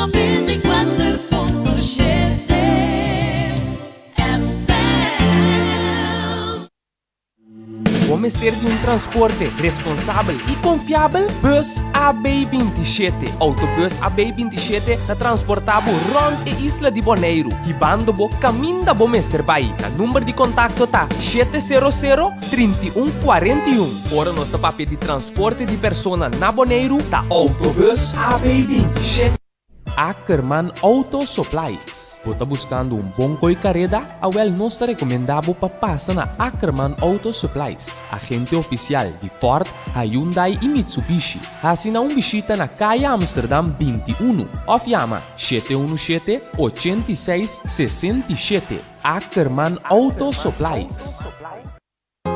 94.7 Vamos ter de transporte responsável e confiável? Bus AB27. Autobus AB27 na transportabo rond a Isla de Bonaire. Hibando bo caminho da Bomester Bay. Na número de contato tá 700-3141. Ora nós tá papel de transporte de persona na Bonaire tá Autobus AB27. Ackerman Auto Supplies. Você buscando bom carrera? Nós te recomendamos para passar na Ackerman Auto Supplies, agente oficial de Ford, Hyundai e Mitsubishi. Assina visita na Calle Amsterdam 21 ou chama 717-8667. Ackerman Auto Supplies.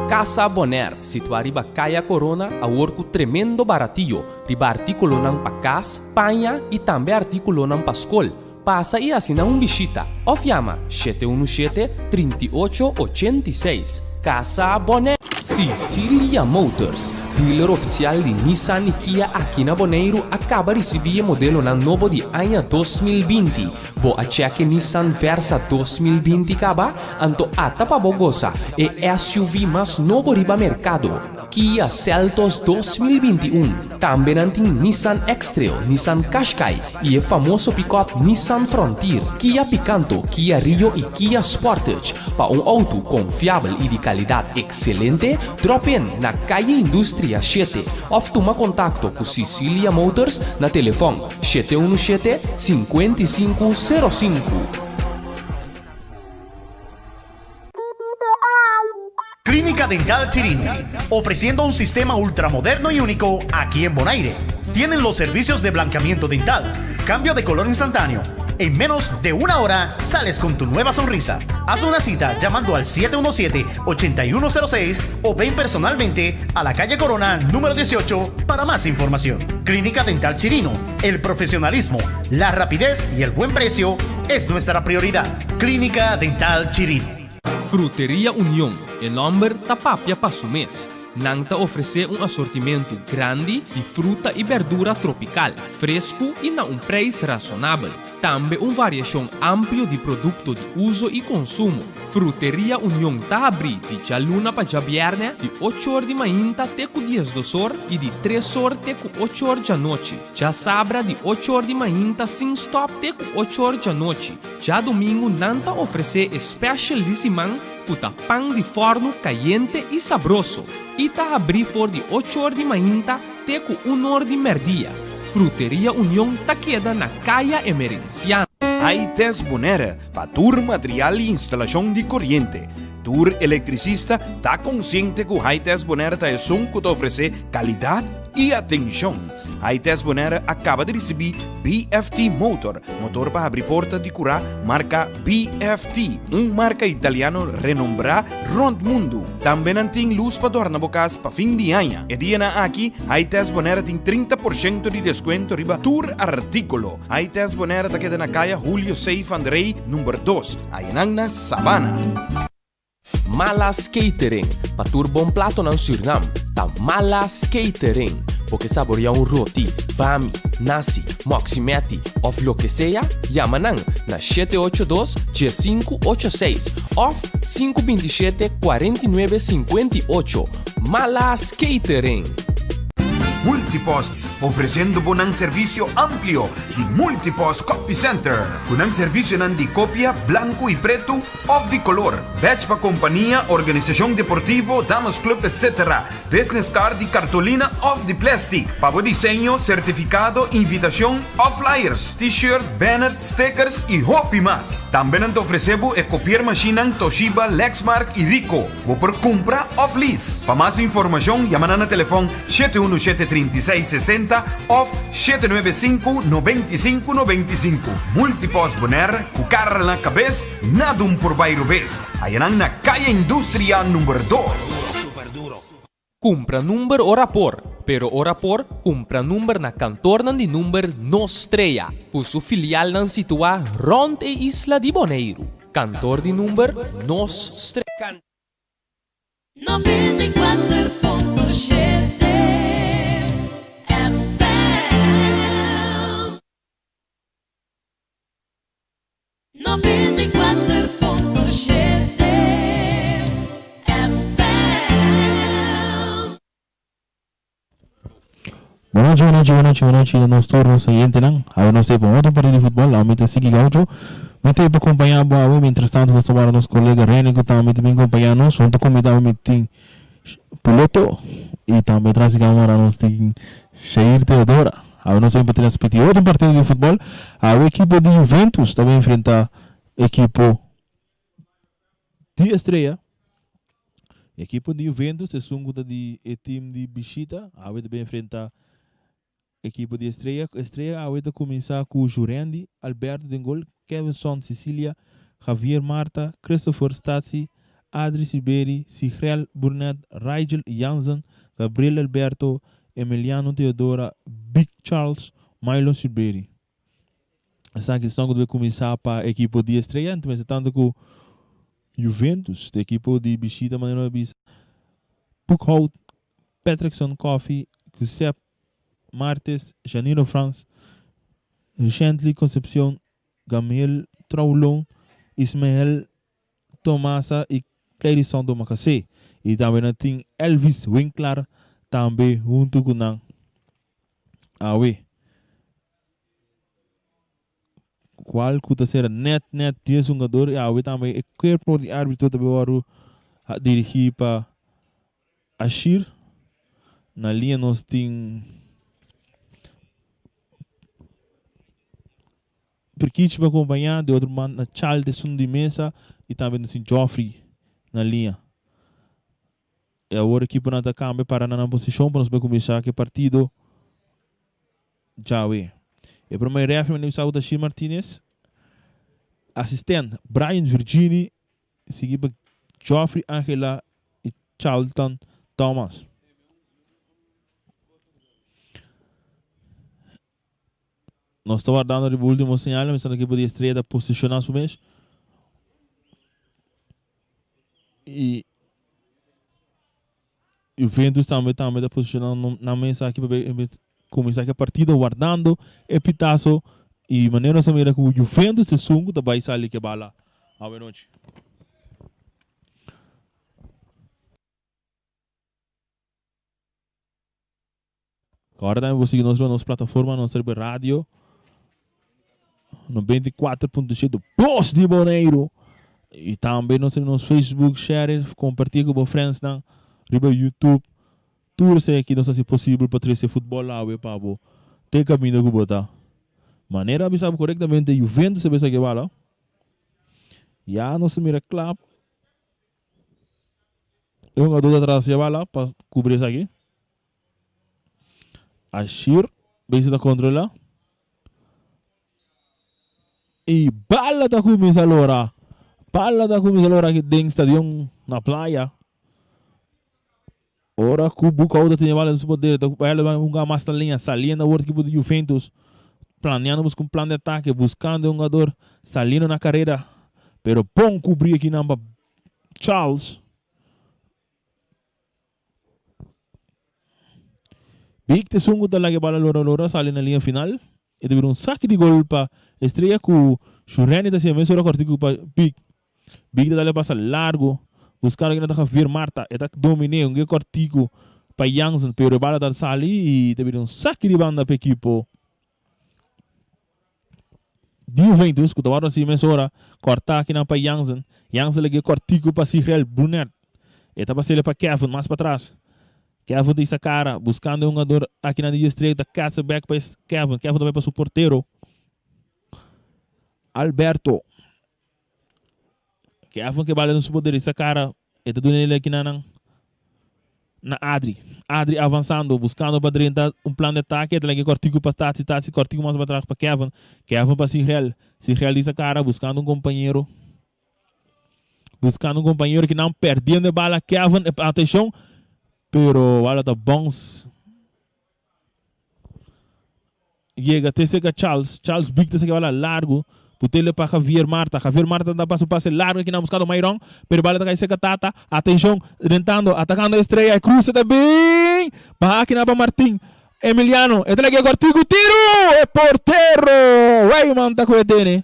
Casa Bonaire, situada riba Caia Corona, a orco tremendo baratillo, riba artículo ng pakas, panha e também artículo ng paskol. Passa e assina visita. Ou chama 717-3886. Casa Bonaire. Cecilia Motors, dealer oficial de Nissan e Kia aqui na Bonaire, acaba de receber o modelo na novo de ano 2020. Bo a cheque Nissan Versa 2020 acaba, anto ata pa bogosa e SUV mais novo riba mercado. Kia Seltos 2021. Também nanting Nissan X-Trail, Nissan Qashqai e o famoso pick-up Nissan Frontier, Kia Picanto, Kia Rio e Kia Sportage. Para auto confiável e de qualidade excelente, drop in na Calle Industria 7 ou toma contato com Cecilia Motors na telefone 717-5505. Clínica Dental Chirino, ofreciendo un sistema ultramoderno y único aquí en Bonaire. Tienen los servicios de blanqueamiento dental, cambio de color instantáneo. En menos de una hora sales con tu nueva sonrisa. Haz una cita llamando al 717-8106 o ven personalmente a la calle Corona número 18 para más información. Clínica Dental Chirino, el profesionalismo, la rapidez y el buen precio es nuestra prioridad. Clínica Dental Chirino. Fruteria União, em nombre tapapia para su mês. Nanta oferece assortimento grande de fruta e verdura tropical, fresco e a preço razonável. Também variação ampla de produtos de uso e consumo. Fruteria União está aberta de luna para viernes, de 8 horas de manhã até 10 da hora e de 3 horas até 8 horas da noite. Já sabra de 8 horas de manhã sem stop até 8 horas da noite. Já domingo, Nanta oferece especial de semana, puta pão de forno caliente e sabroso. E está aberto de 8 horas de manhã até 1 hora de merdia. Fruteria União está queda na Calle Emerenciana. Hightest Bonaire, para tour material e instalação de corriente. Tour eletricista está consciente que o Hightest Bonaire é som que te oferece qualidade e atenção. Hightest Bonaire acaba de receber BFT Motor para abrir porta de curar marca BFT, marca italiano renombrada rond mundo. Também tem luz para dormir bocas para fim de ano. E dia aqui, Hightest Bonaire tem 30% de desconto riba tour artículo. Hightest Bonaire está queda na calle Julio Seif Andrei, número 2, aí na Sabana. Malas Catering, para tur bom plato ng Suriname, ta Malas Catering. Porque saborear roti, bami, nasi, moximeti ou lo que sea, llaman na 782-586 ou 527-4958. Malas Catering. Multiposts, ofreciendo un servicio amplio y Multipost Copy Center, con un servicio de copia blanco y preto o de color, badge para compañía, organización deportivo, damas club, etc. Business card y cartolina of de plastic, para diseño, certificado, invitación o flyers, t-shirt, banner, stickers y hopi más. También te ofrecemos copiar machine Toshiba, Lexmark y Ricoh, o por compra o lease. Para más información, llaman al teléfono 717-3660 o 795-9595. Multipost Bonaire, cu carro na cabeça, nada por bairro vez. Allá na calle Industria número 2. Compra número ora por, pero ora por compra número na cantorna de número Nostreia, por su filial nan situa rond e Isla de Bonaire. Cantor de número Nostreia. 94.7 94.7 FM. Boa noite. Nós tornamos seguinte, não? Agora nós temos outro partido de futebol, lá me sigue gaúcho. Muito tempo acompanhar a boa, mientras tanto, nós trabalhamos nosso colega René, que também acompanhando nós. Junto com o tem piloto e também traz a câmera, nós tem Shair Teodora. Agora nós temos outro partido de futebol. A equipe de Juventus também enfrenta a equipe de Estrela. A equipe de Juventus é um time de Bichita. Agora também enfrenta equipe de Estrela. Estrela agora começa com o Jurendi, Alberto Dengol, Kevinson Sicilia, Javier Marta, Christopher Stazzi, Adri Silberi, Sigrel Burnett, Rigel Jansen, Gabriel Alberto, Emiliano Teodora, Big Charles, Milo Silberi. Essa questão que vai começar para a equipe de Estrela, então tanto com Juventus, a equipe de Bichita, Manuel Bis, Puckhout, Patrickson Coffee, Giuseppe Martes, Janino France, Recently Concepción, Gamel Traulon, Ismael Tomasa e Cleirison do Macacé. E também tem Elvis Winkler, também junto com a Awe. Qual que será net de jogador e a Awe também é corpo de árbitro também a dirigir para Ashir. Na linha nós temos Perkich para acompanhar, de outro man na Charles de Sundi Mesa e também no Joffrey na linha. E agora a equipe não está para na posição para nós começar que partido já é. E para mais referência, o Saúde Shir Martinez, assistente Brian Virginie, seguido Joffrey Angela e Charlton Thomas. Nós estamos guardando o último sinal, mas a equipe de Estrela posicionar-se por mês. E o Juventus também está posicionando na mesa aqui para começar a partida, guardando o pitaço. E maneira essa maneira que o Juventus de sungo também sai ali que bala. Boa noite. Agora também vou seguir nossa plataforma, nossa rádio. No 94.7 Voz de Bonaire. E também nós temos no Facebook, share, compartilhar com os friends na YouTube. Tudo isso aqui não sei se é possível para trazer futebol lá, para ter caminho que botar. Maneira que sabe corretamente Juventus se pensa que vai lá. Já não se mira claro. Eu não dou atrás já vai lá para cobrir isso aqui. Ashir, bem se está controlando. E bala da começa agora. Bala da começa agora aqui dentro do estádio na praia. Ora que o Bucauda tem bala no poder. Ela vai jogar mais na linha. Saliendo a equipe de Juventus. Planeando com um plano de ataque. Buscando um jogador. Saliendo na carreira. Pero bom cobrir aqui na Charles. Big te sungo da lagi bala lora sale na linha final. E teve saque de gol para Estrela que o Churrani está sendo mesmo cortico para Big. Big está passa largo. Buscando que não está Javier Marta. Está dominando um cortico para Jansen. Pero a bala está sali e teve saque de banda para a equipe. De Juventus, que estava assim mesmo hora. Cortar aqui na para Jansen. Jansen lagi cortico para Sigrel Burnett. E está passando para Kevin, mais para trás. Kevin tem essa cara, buscando um jogador aqui na linha estreita, catch back para Kevin. Kevin também para o porteiro. Alberto. Kevin que bala no seu poder, essa cara. Está dando ele aqui na Adri. Adri avançando, buscando para dentro um plano de ataque. Ele aqui cortico para Tati, cortico mais para trás para Kevin. Kevin para Sigrel. Sigrel essa cara, buscando um companheiro. Buscando um companheiro que não perdendo a bala. Kevin, atenção. Pero wala tá bons. Chega até chega Charles Big te chega largo. Putele para Javier Marta dá passe largo aqui na buscando Mairon. Pero bala tá chega Tata. Atenção, tentando, atacando a Estrela, cruza também. Para aqui na para Martin. Emiliano, ele aqui é cortico, tiro! É porteiro! Vai manda com ele.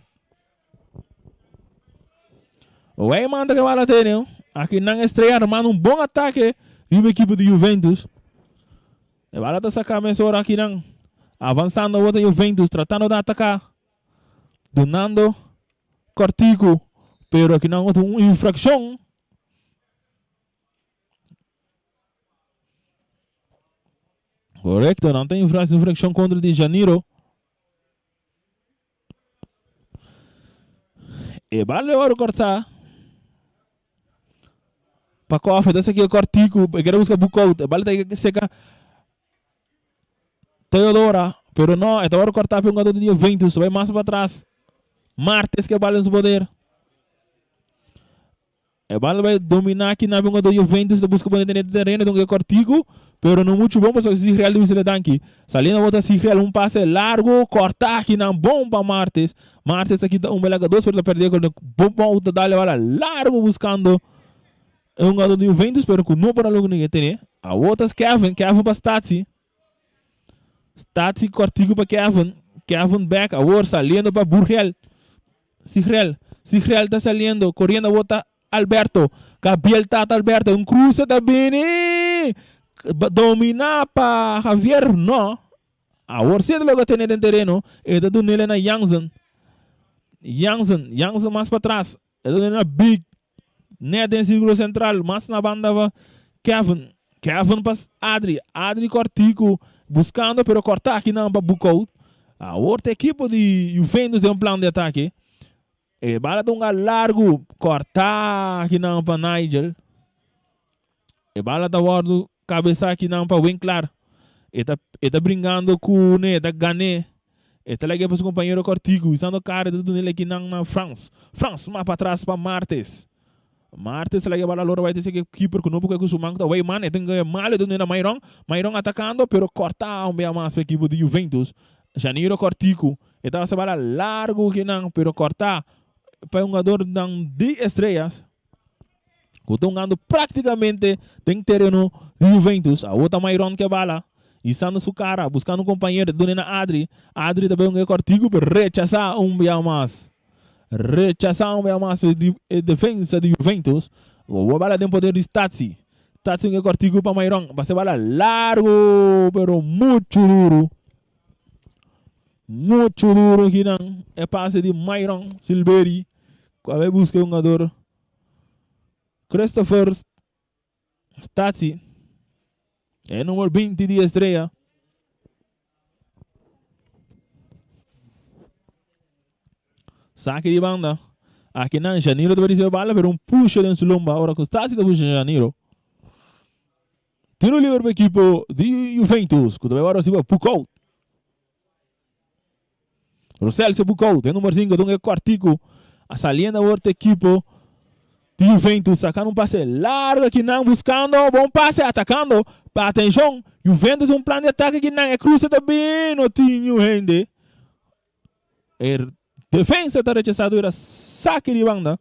O manda que bala tem, aqui não estreia armando um bom ataque e o equipe do Juventus. E bala tá sacando essa hora aqui não. Avançando o outro Juventus, tratando de atacar. Donando Cortico, pero aqui não tem uma infração. Correto, não tem infração contra o de Janeiro. E vale agora cortar. Para cofre, desse aqui é Cortico, eu quero buscar Bucout. Vale ter que secar Teodora, pero não, é agora cortar para um jogador de Juventus, vai mais para trás. Martes que vale no poder. E vale vai dominar aqui na jogador de Juventus, de busca para dentro do terreno, então é Cortico, pero não muito bom para se real de danke. Salindo volta se real um passe largo, cortar aqui na bom para Martes. Martes aqui dá belega dois para perder com bom da dale bola largo buscando um jogador de Juventus, pero que não para logo ninguém tem. A outras Kevin para Stazzi. Stazzi Cortico para Kevin back, agora saliendo para Burgel. Sigreal está saliendo, corriendo a bota Alberto, Gabriel Tata Alberto, un cruce também, domina para Javier, no, ahora sí lo que tiene en terreno, es de Dunele na Jansen más para atrás, es de una big, net en círculo central, más na banda va Kevin para Adri Cortico, buscando, pero cortar aqui não para Bucout, ahora el equipo de Juventus tem plan de ataque. E bala de largo, cortar aqui não para Nigel. E bala da guarda, cabeça aqui não para Winkler. E tá brincando com o Né, tá Gané. E tá ligando para seu companheiro Cortico, usando o cara do nele aqui não na France. France, mais para trás para Martes. Martes lagi bala loro vai ter que keeper com o porque o manco tá way man, e tem que mal do nele Mairon atacando, pero cortar um bem mais para a equipe de Juventus. Janeiro Cortico. E tava se bala largo aqui não, pero cortar para um jogador de estrelas, que estão jogando praticamente tem terreno de Juventus. A outra Mairon que bala, içando sua cara, buscando um companheiro, dona Adri também é Cortico, para rechazar um bem mais. A defesa de Juventus. O bala tem poder de Stazzi é Cortico para Mairon, vai ser bala largo, pero muito duro aqui não. É passe de Mairon Silveri. Vai buscar um jogador Christopher Stazzi, é número 20 de estreia. Saque de banda. Aqui não, Janeiro deve receber bala, pero puxa dentro do lomba. Agora que o Stazzi está puxando Janeiro. Tiro livre para a equipe de Juventus, que deve agora receber Bucout. Roselcio Bucout, é número 5, então é Cortico. Saliendo a outra equipe de Juventus, sacando um passe largo aqui não, buscando, bom passe, atacando, atenção, Juventus plan de ataque aqui não, é cruza também, não tinha gente, defesa está rechazado, era saque de banda,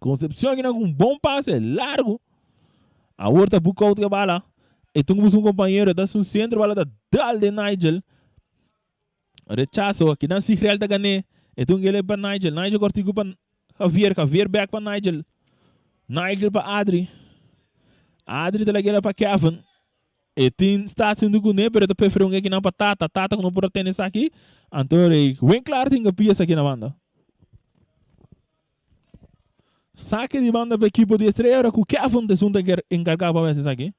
Concepción aqui não, bom passe, largo, a outra Bucout que bala, e temos um companheiro, dá um centro, bala da Dal de Nigel, rechazo, aqui não se real da Gané. Então ele é para Nigel Cortico para Javier back para Nigel para Adri tá ligando para Kevin. E tem está sendo com ele, pero prefere um aqui não para Tata que não pode ter nessa aqui. Então bem claro tem que pieza aqui na banda. Saque de banda para a equipe de estreia, que o Kevin tem um encarregado para esses aqui.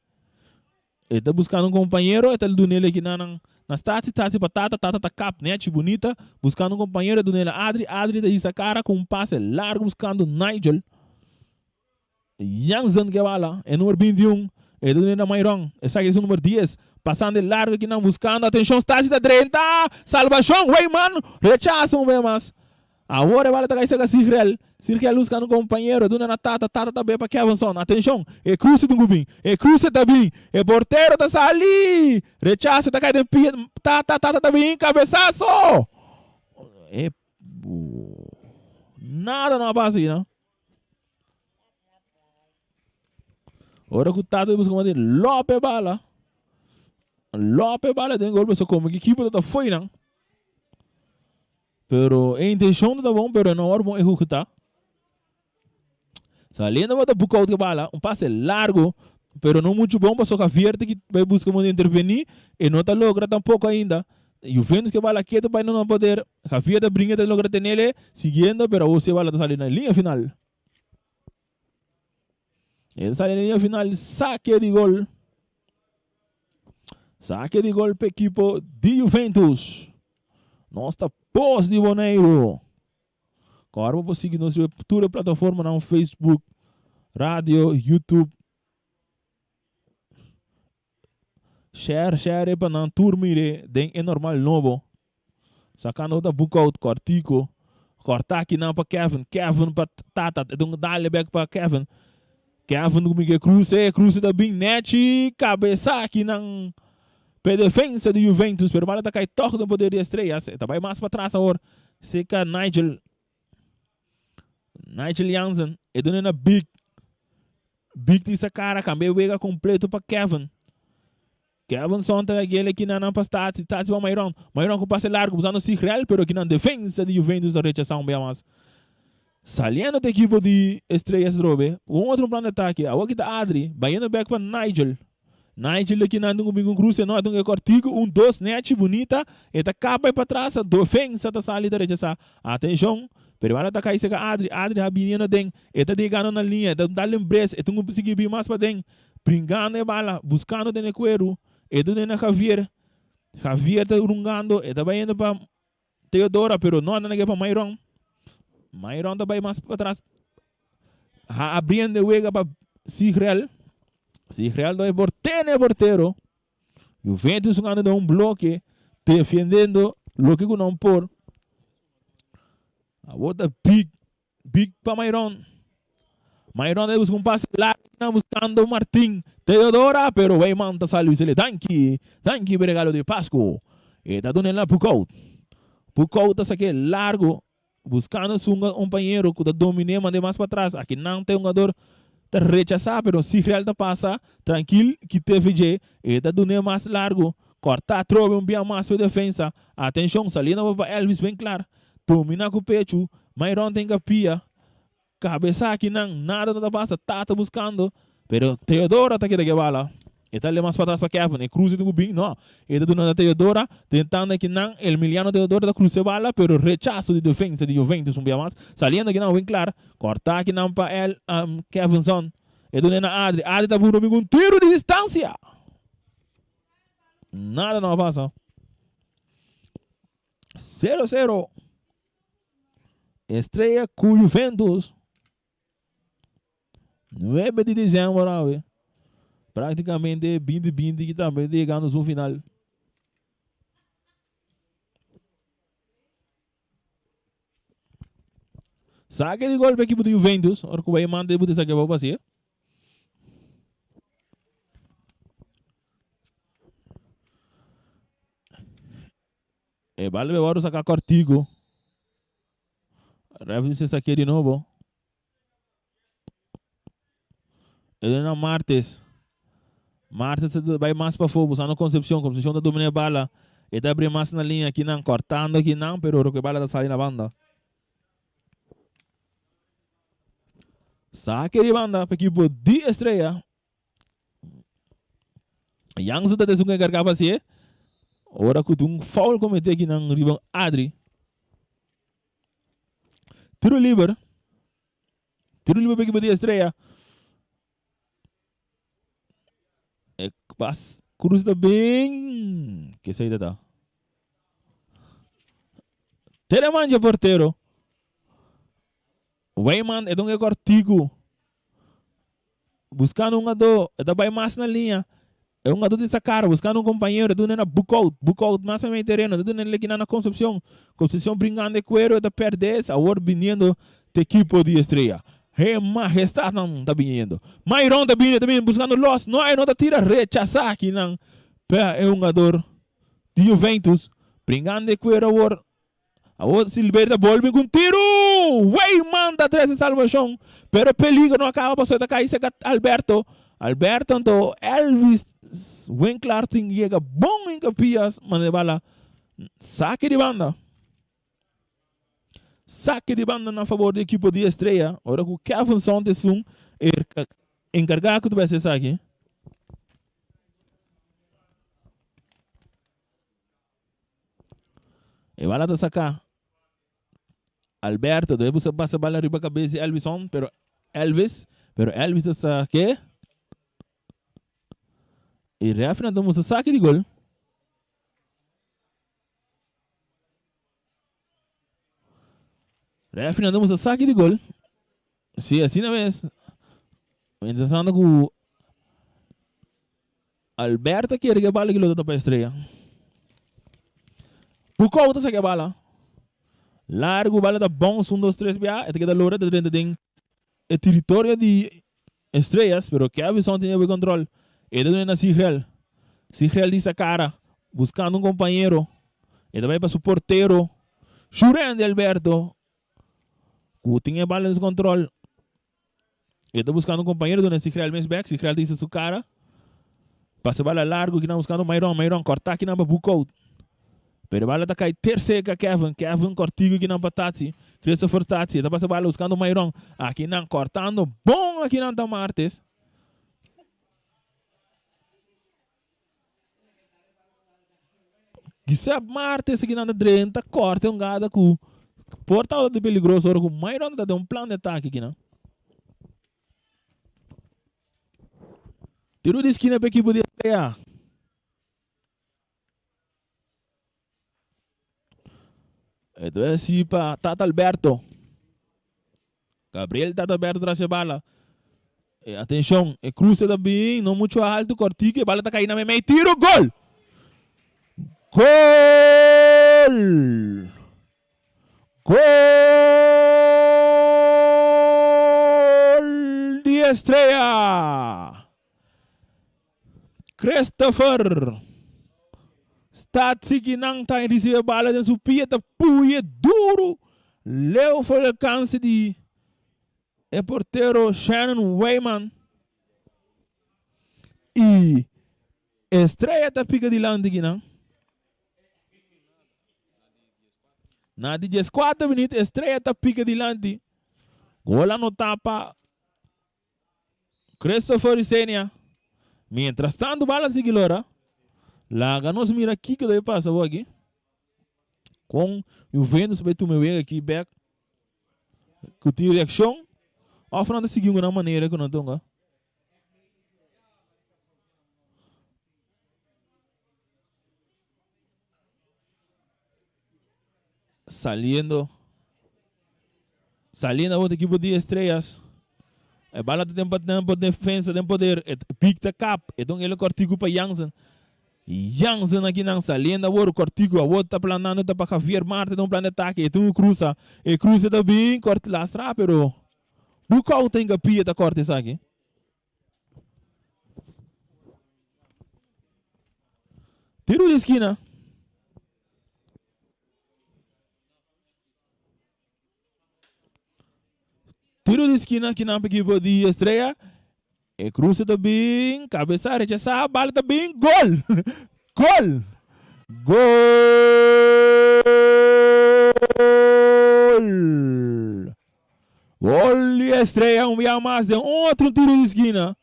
Ele está buscando um companheiro, ele está do nele aqui na Stazzi para Tata tá cap, né? Bonita, buscando um companheiro do nele Adri da essa cara com um passe largo buscando Nigel. Jansen que bala, é número 21, é do nele Mairon, essa aqui é o número 10, passando largo aqui não buscando, atenção, Stazzi da 30, salvação, way man, rechaçam bem mais. Agora vale tá essa Sigreal buscando um companheiro, dona na Tata também para Kevin Son. Atenção, é cruce do Gubin, é cruce também, é porteiro tá ali, rechaça tá caindo em pia, Tata também, cabeçaço. É nada na base, não. Ora que o Tata busca uma de Lope bala tem gol, mas como que equipe tá foi não. Pero a intenção tá bom, pero não é bom executar. Saliendo para buscar outra bala, um passe largo, pero não muito bom para só Javier que vai buscar onde intervenir e não está logra tampouco ainda. Juventus que bala quieto para não poder. Javier da brinca de logra ter nele, seguindo, pero você bala está salindo na linha final. Ele sai na linha final, saque de gol. Saque de gol para o equipo de Juventus. Nossa pós de Boneiro. Agora vou seguir nossa toda plataforma no Facebook, rádio, YouTube. Share para não turmire, den é normal novo. Sacando outra book out, cortico. Cortar aqui não para Kevin para Tata, então dá-lhe back para Kevin. Kevin comigo cruze da bem net, cabeça aqui não. Para defesa de Juventus, pero bala tá cai toque não poderia estrear. Tá vai mais para trás agora. Seca Nigel Jansen, é dando na big dessa cara, cambia o completo para Kevin sonta aquele que não para Stati para Myron com passe largo, usando o real, pero que na defesa de Juventus a rechaçar bem mais. Saliendo da equipe de estrelas drobe, outro plano de ataque, agora que tá Adri, baiando back para Nigel aqui na comigo cruze, não é cortico, 2 net bonita, e tá capa para trás, defesa tá salindo a rechaçar. Atenção. Pero ela tá caindo Adri rabinho den, eta digando na linha, eta dá lembreza, eta não conseguir vir mais para den, pringando a bala, buscando den cuero, eta den na Javier tá rungando, eta vai indo para Teodora, pero não anda para Myron tá vai mais para trás, abrindo o ega para Sigreal do porteiro, Juventus jogando um bloque, defendendo o que não por. Outra big para Myron deve buscar passe largo, buscando o Martín Teodora, pero o Weyman está salindo, ele tanque regalo de Pasco, e está dando lá Pucou está saquando largo, buscando seu companheiro que está dominando, manda mais para trás, aqui não tem um jogador está rechazar, pero se real está passa, tranquilo, que teve e está dando mais largo, cortar, trove bem mais para defesa, atenção, salindo para Elvis bem claro, domina com o pecho, Myron tem capia, cabeça aqui não, nada não passa, tá buscando, pero Teodora tá aqui da bala, e tá ali mais para trás para Kevin, e cruze do bem, não, e tá dando Teodora, tentando aqui não, Emiliano Teodora tá cruze bala, pero rechaço de defesa de Juventus, bem mais, saliendo aqui não, bem claro, cortar aqui não para Kevinson, e dando na Adri tá por um tiro de distância, nada não passa, 0-0. Estreia com Juventus 9 de dezembro, praticamente 20 que também chegando no final. Saque de gol para a equipe de Juventus, agora que vai mandar o saque para o passeio. E vale agora sacar cortigo. Rev se saque de novo. Helena Martes vai mais para fogo, usando Concepción da domina a bala. E tá abrindo mais na linha aqui não, cortando aqui não, pero o que bala tá saindo na banda. Saque de banda para a equipe de Estreia. Yang está descendo a carga assim. Ora que um foul comete aqui na riba Adri. Tiro livre para a equipe de Estreia. É passe, cruza bem. Que saída tá? Telemanja porteiro. Weyman é um cortigo. Buscando um jogador, é da vai mais na linha. É um jogador de sacar, buscando um companheiro, é do na book out mais para meio terreno, é do na Concepción brincando de cuero, é da perder, agora vindo da equipe de Estreia. Majestad não está vindo. Myron está vindo também, buscando los, não está tira, rechazar aqui não. É um jogador de Juventus, brincando de cuero agora. Agora Silveira volve com tiro! Weyman da 13 salvação, pero peligro não acaba, passou da cair Alberto, então Elvis Winkler chega bom em capias, mas de bala saque de banda. Saque de banda a favor do equipo de Estrela. Agora com o Kevin Santos encarregado de ser saque. E vai lá sacar. Alberto, deve passar a bola arriba a cabeça de Elvison, pero Elvis saque. E refere a saque de gol. Refere a saque de gol. Sim, assim não é. Interessante que o Alberto quer que a bola que luta para a Estrela. Bucou outra saque a bola. Largo, bola da bons, 1, 2, 3, BA. Esta que da loura de dentro de território de Estrelas, pero que a visão tinha o controle. Ele não é na Sigel. Sigel diz a cara, buscando companheiro. Ele vai para o porteiro. Churando Alberto. Que tinha a bola de controle. Ele está buscando companheiro do Sigel Mesbeck. Sigel diz a sua cara. Passa a bola largo, que não buscando Mairon. Cortar aqui na Bucou. Pero a bola está caindo terceira Kevin cortigo aqui na Patati. Christopher Stati. Está passando a bola buscando o Mairon. Aqui não cortando. Bom aqui na Martes. Gisep Martes aqui na direita. Corta um gada com portal de peligroso. Agora com o Mairon está dando plano de ataque aqui, não? Tiro de esquina para a equipe de Estrela. Então é assim para Tata Alberto. Gabriel Tata Alberto traz a bola. Atenção, cruza também, não muito alto, cortico, a bola está caindo na meia. Tiro, gol! Gol! Gol de Estrela! Christopher! Stati que não está em receber bala de supia, está puia duro. Leo foi o alcance de porteiro Shannon Wayman. E Estrela está pica de lande aqui, não? Na de 14 minutos, Estrela está pica de lande. Gola no tapa. Christopher Isenia. Mientras tanto, bala seguilora. Lá, nos mira aqui que deve passar aqui. Com o Vênus, vai tu me ver aqui, back. Que tem reação. A França seguiu de uma maneira que não tem. Saliendo a outra equipe de Estrelas. A bala tem tempo de defesa, tem poder. Pick the cap. Então ele cortigo para Jansen. Jansen aqui não saliendo agora o cortigo. A outra está planando para Javier Marte de plano de ataque. Então cruza. E cruza também. Corte lastra, pero Bucau tem que pia da corte isso aqui. Tiro de esquina. Tiro de esquina aqui na equipe de Estrela. E cruza também. Cabeça, rechaça a bola também. Gol! Gol! Gol! Gol de Estrela. Dia mais de outro tiro de esquina.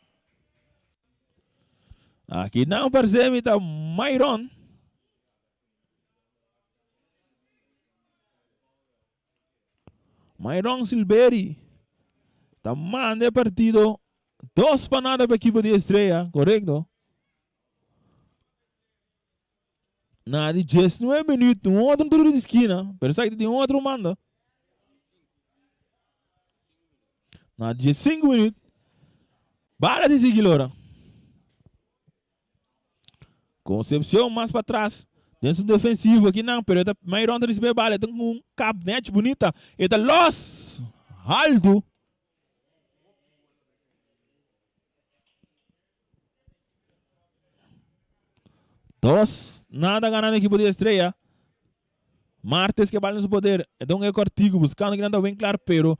Aqui não percebe, está Mairon. Mairon Silveri. Está manda partido. 2 panadas para a equipe de Estrela, correto? Na de 19 minutos, outro tiro de esquina. Parece que tem outro manda. Na de 5 minutos. Bala de seguidora. Concepção mais para trás. Dentro do defensivo aqui não, pero está Mairon de receber bala. Tem um cabinete bonita. Está Los Aldo. Dos, nada ganando a equipe de Estrela. Martes que bala no seu poder. Então é cortigo, buscando que não está bem claro, pero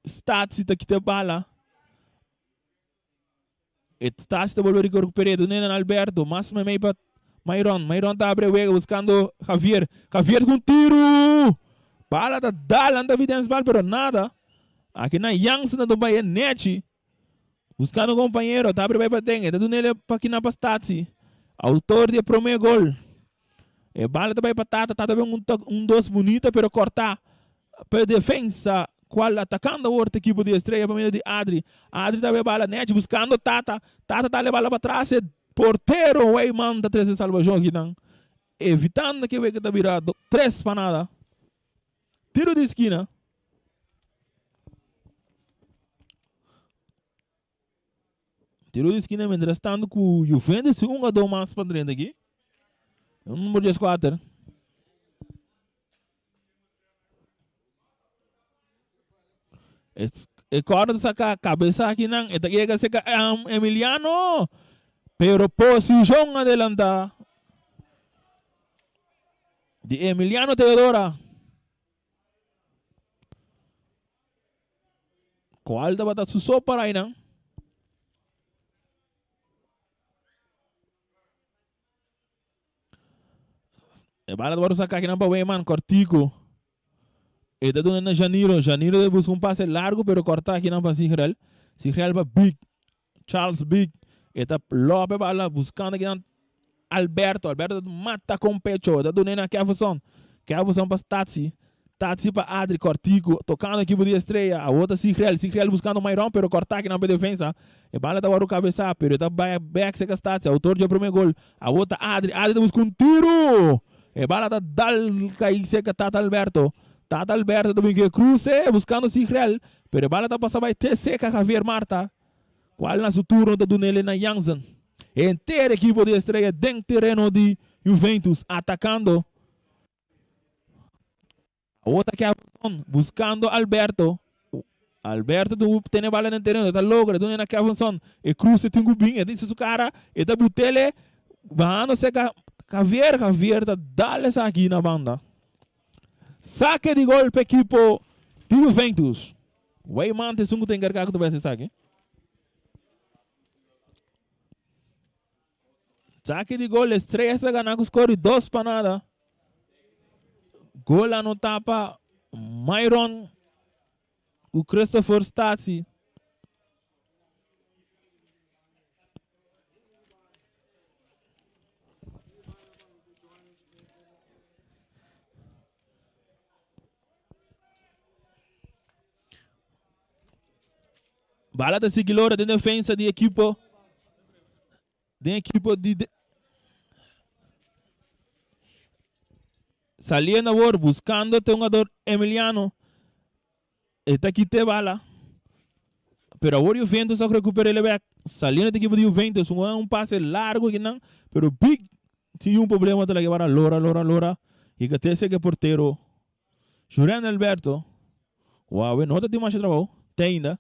Stats está aqui te bala. Stats está volver a recuperar. Do Nena Alberto, mas meio para Mairon. Mairon está abre o buscando Javier. Javier com tiro. Bala tá dalando evidência bala, pero nada. Aqui na Yang na do Bahia Nechi. Buscando companheiro, tá abrindo para tem, tá dando ele para aqui na Pastati. Autor de primeiro gol. E bala também para Tata bem dos bonita, pero cortar para defesa, qual atacando o outro equipe de estreia para meio de Adri. Adri também bala net buscando Tata tá levando para trás, porteiro, o Weyman tá três salvação aqui não. Evitando que o que tá virado 3 para nada. Tiro de esquina. Tiro de esquina, mientras tanto, com o Juventus, a do mais para dentro aqui. Número 4. E corta sacar a cabeça aqui, não. E aqui que seca Emiliano. Pero posição adelanta. De Emiliano Teodora. Qual da bata susou para aí, não? E bala baru sacar aqui na Weyman, cortico. E tá dando na Janiro de busca um passe largo, pero cortar aqui na para Sigel para Big, Charles Big. E tá lope bala buscando aqui na Alberto mata com pecho. Tá dando na Keverson para Tatsi para Adri, cortico, tocando aqui por estreia. A outra Sigel buscando Mairon, pero cortar aqui na defesa. E bala tá baru cabeça, pero tá back seca Tatsi, autor de primeiro gol. A outra Adri tá buscando tiro. E bala tá dal cair seca Tata Alberto também que cruze buscando Sigel, pero bala tá passando vai ter seca Javier Marta. Qual na seu turno tá dando ele na Jansen. Inteira equipe de estreia dentro terreno de Juventus atacando. A outra que é buscando Alberto tem bala no terreno, tá logra, dando na Kevinson. E cruze tem bem, e disse o cara, e tá butele, bando seca Javier tá dale essa aqui na banda. Saque de gol para o equipo de Juventus. Weyman tem que encargar que esse saque. Saque de gol, estreia essa ganhar com score 2 para nada. Gol no tapa, Myron, o Christopher Stasi. Bala da seguidora de defesa de equipo. Saliendo a bordo, buscando o jogador Emiliano. Está aqui te bala. Pero agora o Juventus só recupera ele back. Saliendo da equipe de Juventus, um passe largo que não. Pero Big tinha um problema de levar a Lora. E que até que porteiro. Julián Alberto. Uau, não tem mais trabalho. Tem ainda.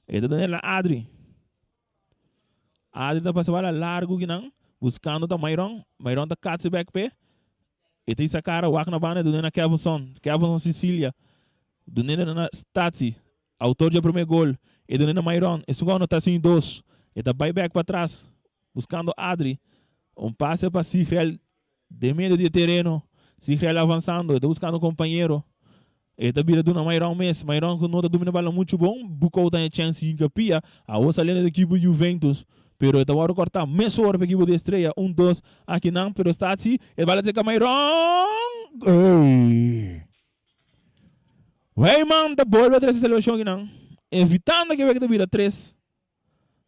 Ito na Adri tá passando largo que não, buscando tá Myron tá catse back pe. Ito isa cara wak na banda do na Kevinson Sicilia, do na Stasi, autor de primeiro gol, e do na Myron, e segundo tá sem 2, e tá back para trás, buscando Adri, passe para Sigel de meio de terreno, Sigel avançando, tá buscando companheiro. E tá vira do na Myron mesmo. Myron que não tá dominando a bola muito bom. Bucou tem chance de capia. A outra linha da equipe Juventus. Pero está agora cortar. Mesmo hora para a equipe de estreia. 1-2. Aqui não. Pero está assim. E vai lá ter Myron. Weyman tá volta a trazer essa seleção aqui não. Evitando que vai que vira 3.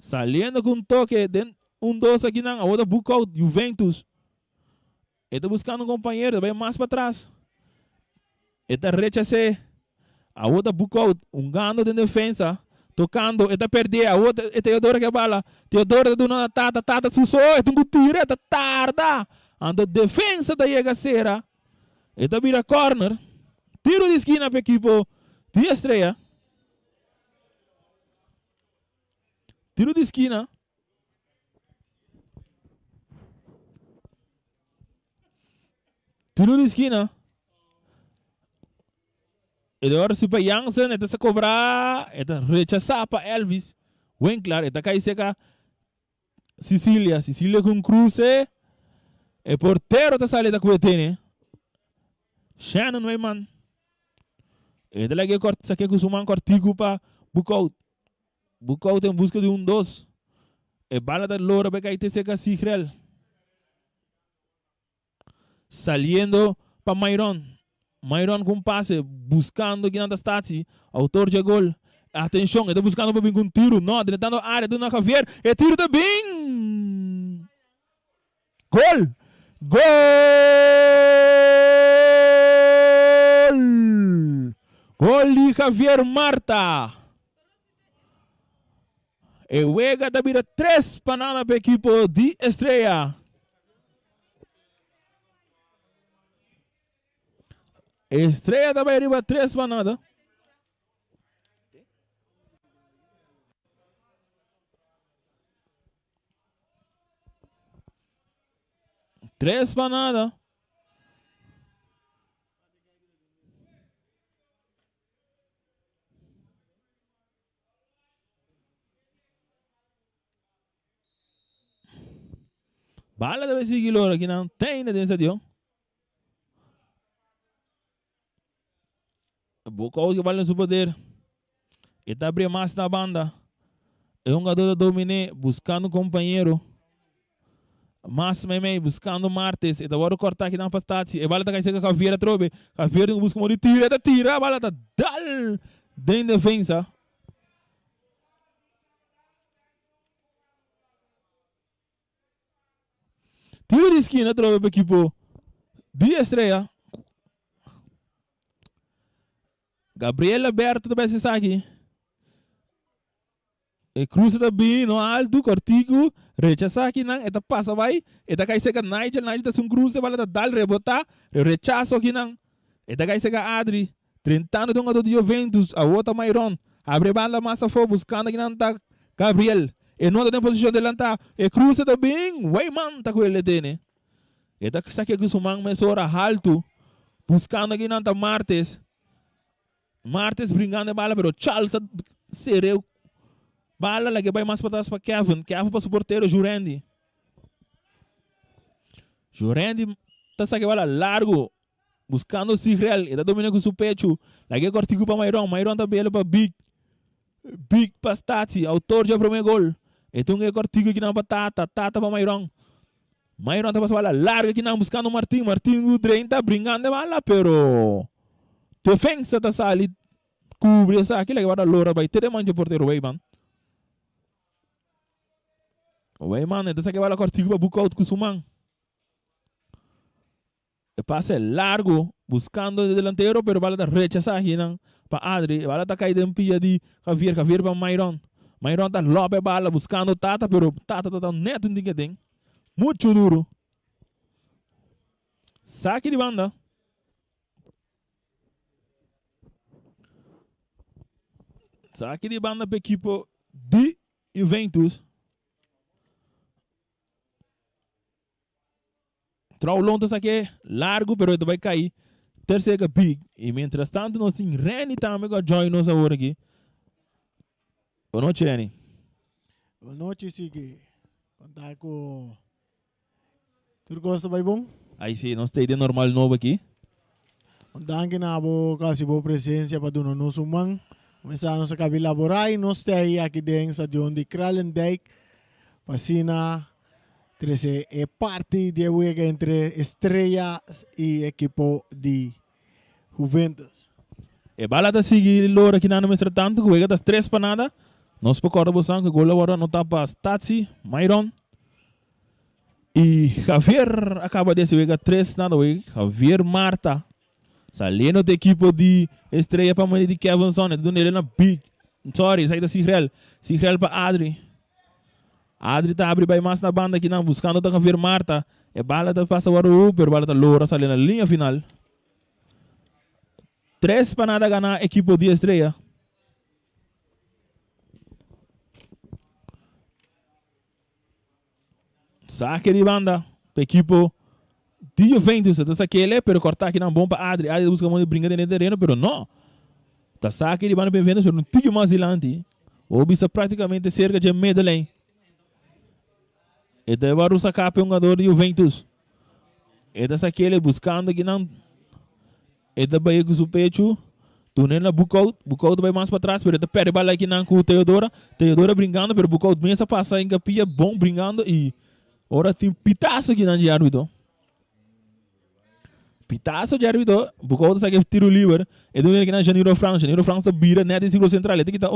Saliendo com toque. 1-2 aqui não. A outra bucou. Juventus. E tá buscando um companheiro. Vai mais para trás. Está rechacé, a outra bucou, gano de defesa, tocando, está perder, a outra, Teodora que bala, Teodora do nada, Tata, susou, está um tiro, está tarda, anda defesa da Iegacera, está vira corner, tiro de esquina para o equipo de estreia, tiro de esquina, E agora se para Jansen, está se cobrar, está rechazar para Elvis. Winkler, está cai seca Sicilia com cruce. E porteiro está saindo da cuetene. Shannon Weyman. Ele lá que corta aqui com o Suman cortigo para Bukout. Bukout em busca de 2. E bala da Loura para cair seca Sigrel. Saliendo para Mayron. Mayron com passe, buscando aqui na Stati. Autor de gol. Atenção, ele está buscando para vir com tiro. Não, tentando a área do Javier. E tiro também. Gol! Gol! Gol de Javier Marta. E juega da vida 3 para nada para o equipo de Estrela. Estrela da Bahia 3 para nada. Três para nada. Bala deve seguir logo aqui não tem dentro de Boca que vale no poder. E tá abrindo mais na banda. É um jogador da Dominé buscando um companheiro. Mas mesmo buscando Martes. E tá agora cortar aqui na pastati. E bala tá caindo com a Vieira trobe. A Vieira busca um tira. A bala tá dal. Dentro da defesa. Tiro de esquina trobe para o equipo de Estrela. Gabriel Alberto também está aqui. E cruza também no alto, cortico. Rechaça aqui, não. Eta passa, vai. Eta cai seca Nigel. Nigel está sem cruza, vai lá dar rebotar. Rechaça aqui, não. Eta cai seca Adri. 30 anos de um de Juventus. A outra Mayron. Abre bala, massa for buscando aqui, não tá. Gabriel. E não tem posição de lançar. E cruza também. Wayman tá com ele, né? Eta que aqui com o Sumang Mesora alto. Buscando aqui, não tá Martes. Martes brincando de bala, pero Charles sereu. Bala lá que vai mais para trás para Kevin. Kevin para o porteiro Jurendi. Jurendi tá saindo bola largo. Buscando o Sigrel. Ele tá dominando com o seu pecho. Lá que cortico para Mayron. Mayron tá belo para Big. Big para Stati. Autor de primeiro gol. Então que cortico aqui na batata. Tata para Mayron. Mayron tá passando bola larga aqui na buscando o Martin. Martin o Drein tá brincando de bala, pero defensa tá sali cubre essa aqui, que vai dar Loura, vai ter manja porteiro Weyman. O Weyman, então que vai lá cortigo para Bukout com o Suman. E passe largo, buscando o delantero, pero bala da rechaça aqui, não. Para Adri, bala tá caída em pia de Javier para Mayron. Mayron tá lobe bala, buscando Tata, pero Tata tá neto de que tem. Muito duro. Saque de banda. Saque de banda para o equipo de Juventus. Traulon tá saque largo, pero ele vai cair. Terceira big. E mientras tanto, nós temos Reni também com a join nos agora aqui. Boa noite, Reni. Boa noite, Sigui. Contar com... Tudo gosta bem bom? Aí sim, nós temos de normal novo aqui. Contar que na boa, quase boa presença para o nosso man. Começamos a elaborar e nós temos aqui dentro do estadião de Kralendijk. Passina, é parte de jogo entre Estrela e equipo de Juventus. E bala da seguir Loura aqui na mestra tanto, que joga das 3 para nada. Nós procuramos que o gol agora não está para Stati, Mayron. E Javier acaba de jogar 3 nada, Javier Marta. Saliendo do equipo de Estrela para a de Kevin Son. É do na big. Sorry, sai da Sigrel. Sigrel para Adri. Adri tá abre bem mais na banda aqui, não. Buscando da Javier Marta. E bala tá passa agora o Uber. Bala tá Loura saliendo na linha final. 3 para nada ganhar a equipo de Estrela. Saque de banda para a equipo de Juventus. Então aquele, pero cortar aqui na bomba Adri. Adri busca muito brincadeira no terreno, pero não. Tá saque de banda para Juventus, pero não tinha mais adiante. O bisa praticamente cerca de meio da lane. E daí vai o sacar para um jogador de Juventus. E daí aquele buscando aqui não. E daí vai com o pecho. Tunel Bukout vai mais para trás, pero perde bala aqui na com Teodora brincando, pero Bukout começa passa em capia, bom brincando e ora tem pitaço aqui na de árbitro. Pitaço de árbitro, Bukout sai tiro livre, e do aqui na Janeiro France tá vira net em círculo central, tem que tá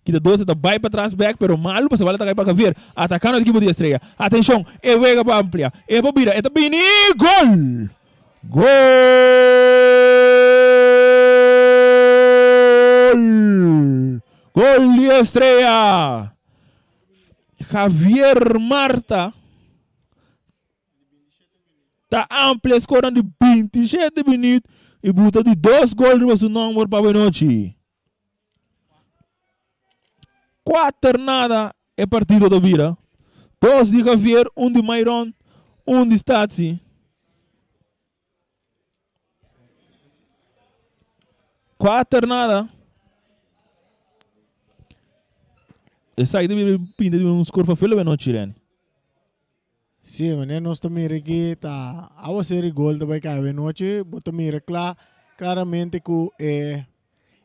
que tá dois, tá vai para trás back, pero mal passa bola tá para ver, atacando a equipe de Estrela. Atenção, e vega para amplia, e para vira, e tá bem gol! Gol de Estrela! Javier Marta está ampla, escorando de 27 minutos e bota de 2 gols para o número para a noite. 4-0 é partido da Vira. 2 de Javier, 1 de Myron, 1 de Stazzi. 4-0. Essa aí deve pintar de um score para a noite, Irene. Sim, mas nós também aqui tá a série gol também que a noite, mas também claramente que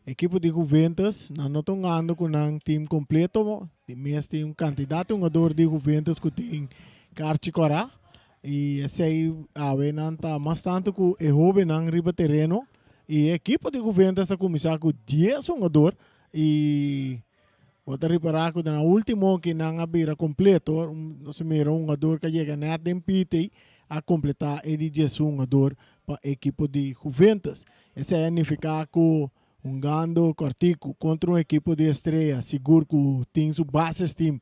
equipe de Juventus não estão andando com um time completo, mas tem candidato, jogador de Juventus que tem Carchicora e esse aí não tá mais tanto que é jovem não riba terreno e a equipe de Juventus a começar com 10 jogador e vou reparar que na última que não abrir completo, nós miramos um jogador que chega na tempite a completar ele de jogador para a equipe de Juventus. Esse significa que gando cortico contra uma equipe de Estrela, seguro que tem seu base time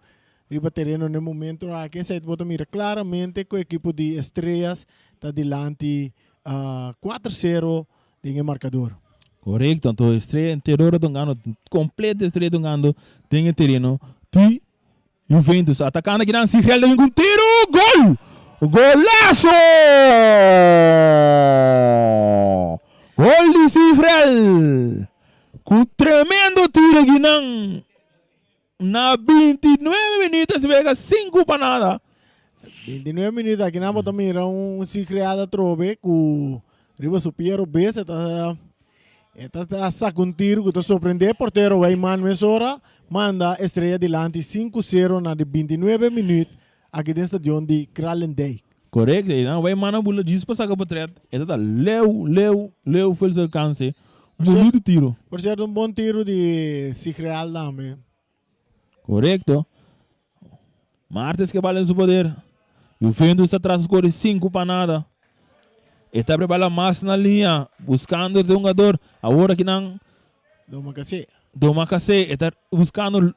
riba terreno no momento aqui, esse bota mira claramente que a equipe de Estrelas está delante 4-0 de marcador. Correcto, então Estrela interior do ganho, completo Estrela do ganho, tem terreno, ti Juventus atacando aqui na Sigel, tem um tiro, gol! Golaço! Gol de Sigel! Com tremendo tiro aqui na 29 minutos, pega 5 para nada. 29 minutos aqui na bota mira Sigel trove com riba supiero B, está saca um tiro que está surpreendendo porteiro o Eyman Mesora manda Estrela delante 5-0 na de 29 minutos aqui no estadião de Kralendijk. Correto, o Eyman a bola diz para sacar para trás, ele está leu foi o alcance, bonito tiro. Por certo, bom tiro de Sigel também. Correto. Martes que vale em seu poder. E o Juventus está atrás de 5 para nada. Está preparando mais na linha, buscando o jogador. Agora que não. Domakase. Está buscando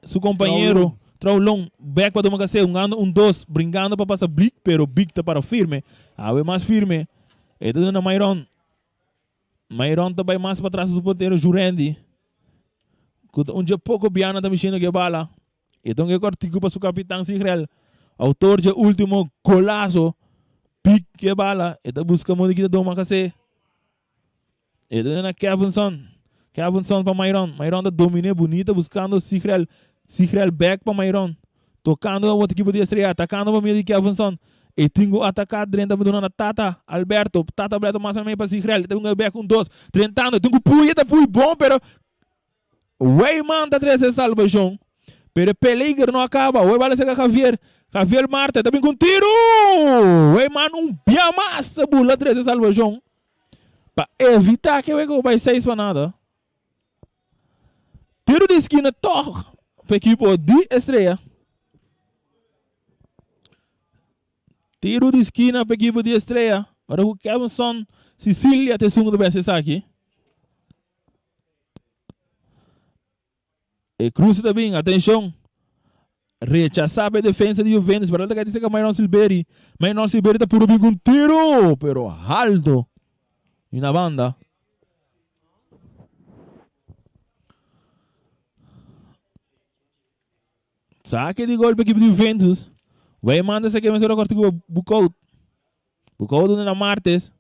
seu companheiro. Traulong. Back para Domakase. Um 2. Brincando para passar Blick. Pero Blick está para firme. Agora mais firme. Está dando Myron. Myron está mais para trás do porteiro Jurendi. Um dia pouco Biana está mexendo que bala. Então que cortico para seu capitão Sigel. Autor de último golaço. Pique que bala, eta busca muito aqui do Macacé. Eta na Kevinson para Myron. Myron da domine bonita buscando Sigel back para Myron. Tocando a outra equipe de Estrela, atacando para meio de Kevinson. E tenho atacado dentro da Tata Alberto mais ou menos para Sigel. Tem um back 2, tentando, tenho pui bom, pero o Eyman da 13 salvação. Pero Peligro não acaba, o Eyman se Javier Marta também com tiro! O Eyman bia massa bola 13 salvação para evitar que o Ego vai 6 para nada. Tiro de esquina para a equipe de Estrela. Tiro de esquina para a equipe de Estrela. Agora o Kevinson, Sicília tem segundo bem aqui. E Cruz também, atenção. Rechazar a defesa de Juventus. Para que dizer que Myron Silveri está puro bem com tiro. Pero alto. E na banda. Saque de gol para a equipe de Juventus. Vai mandar essa aqui, mas agora corta com o Bukout. Bukout na Martes.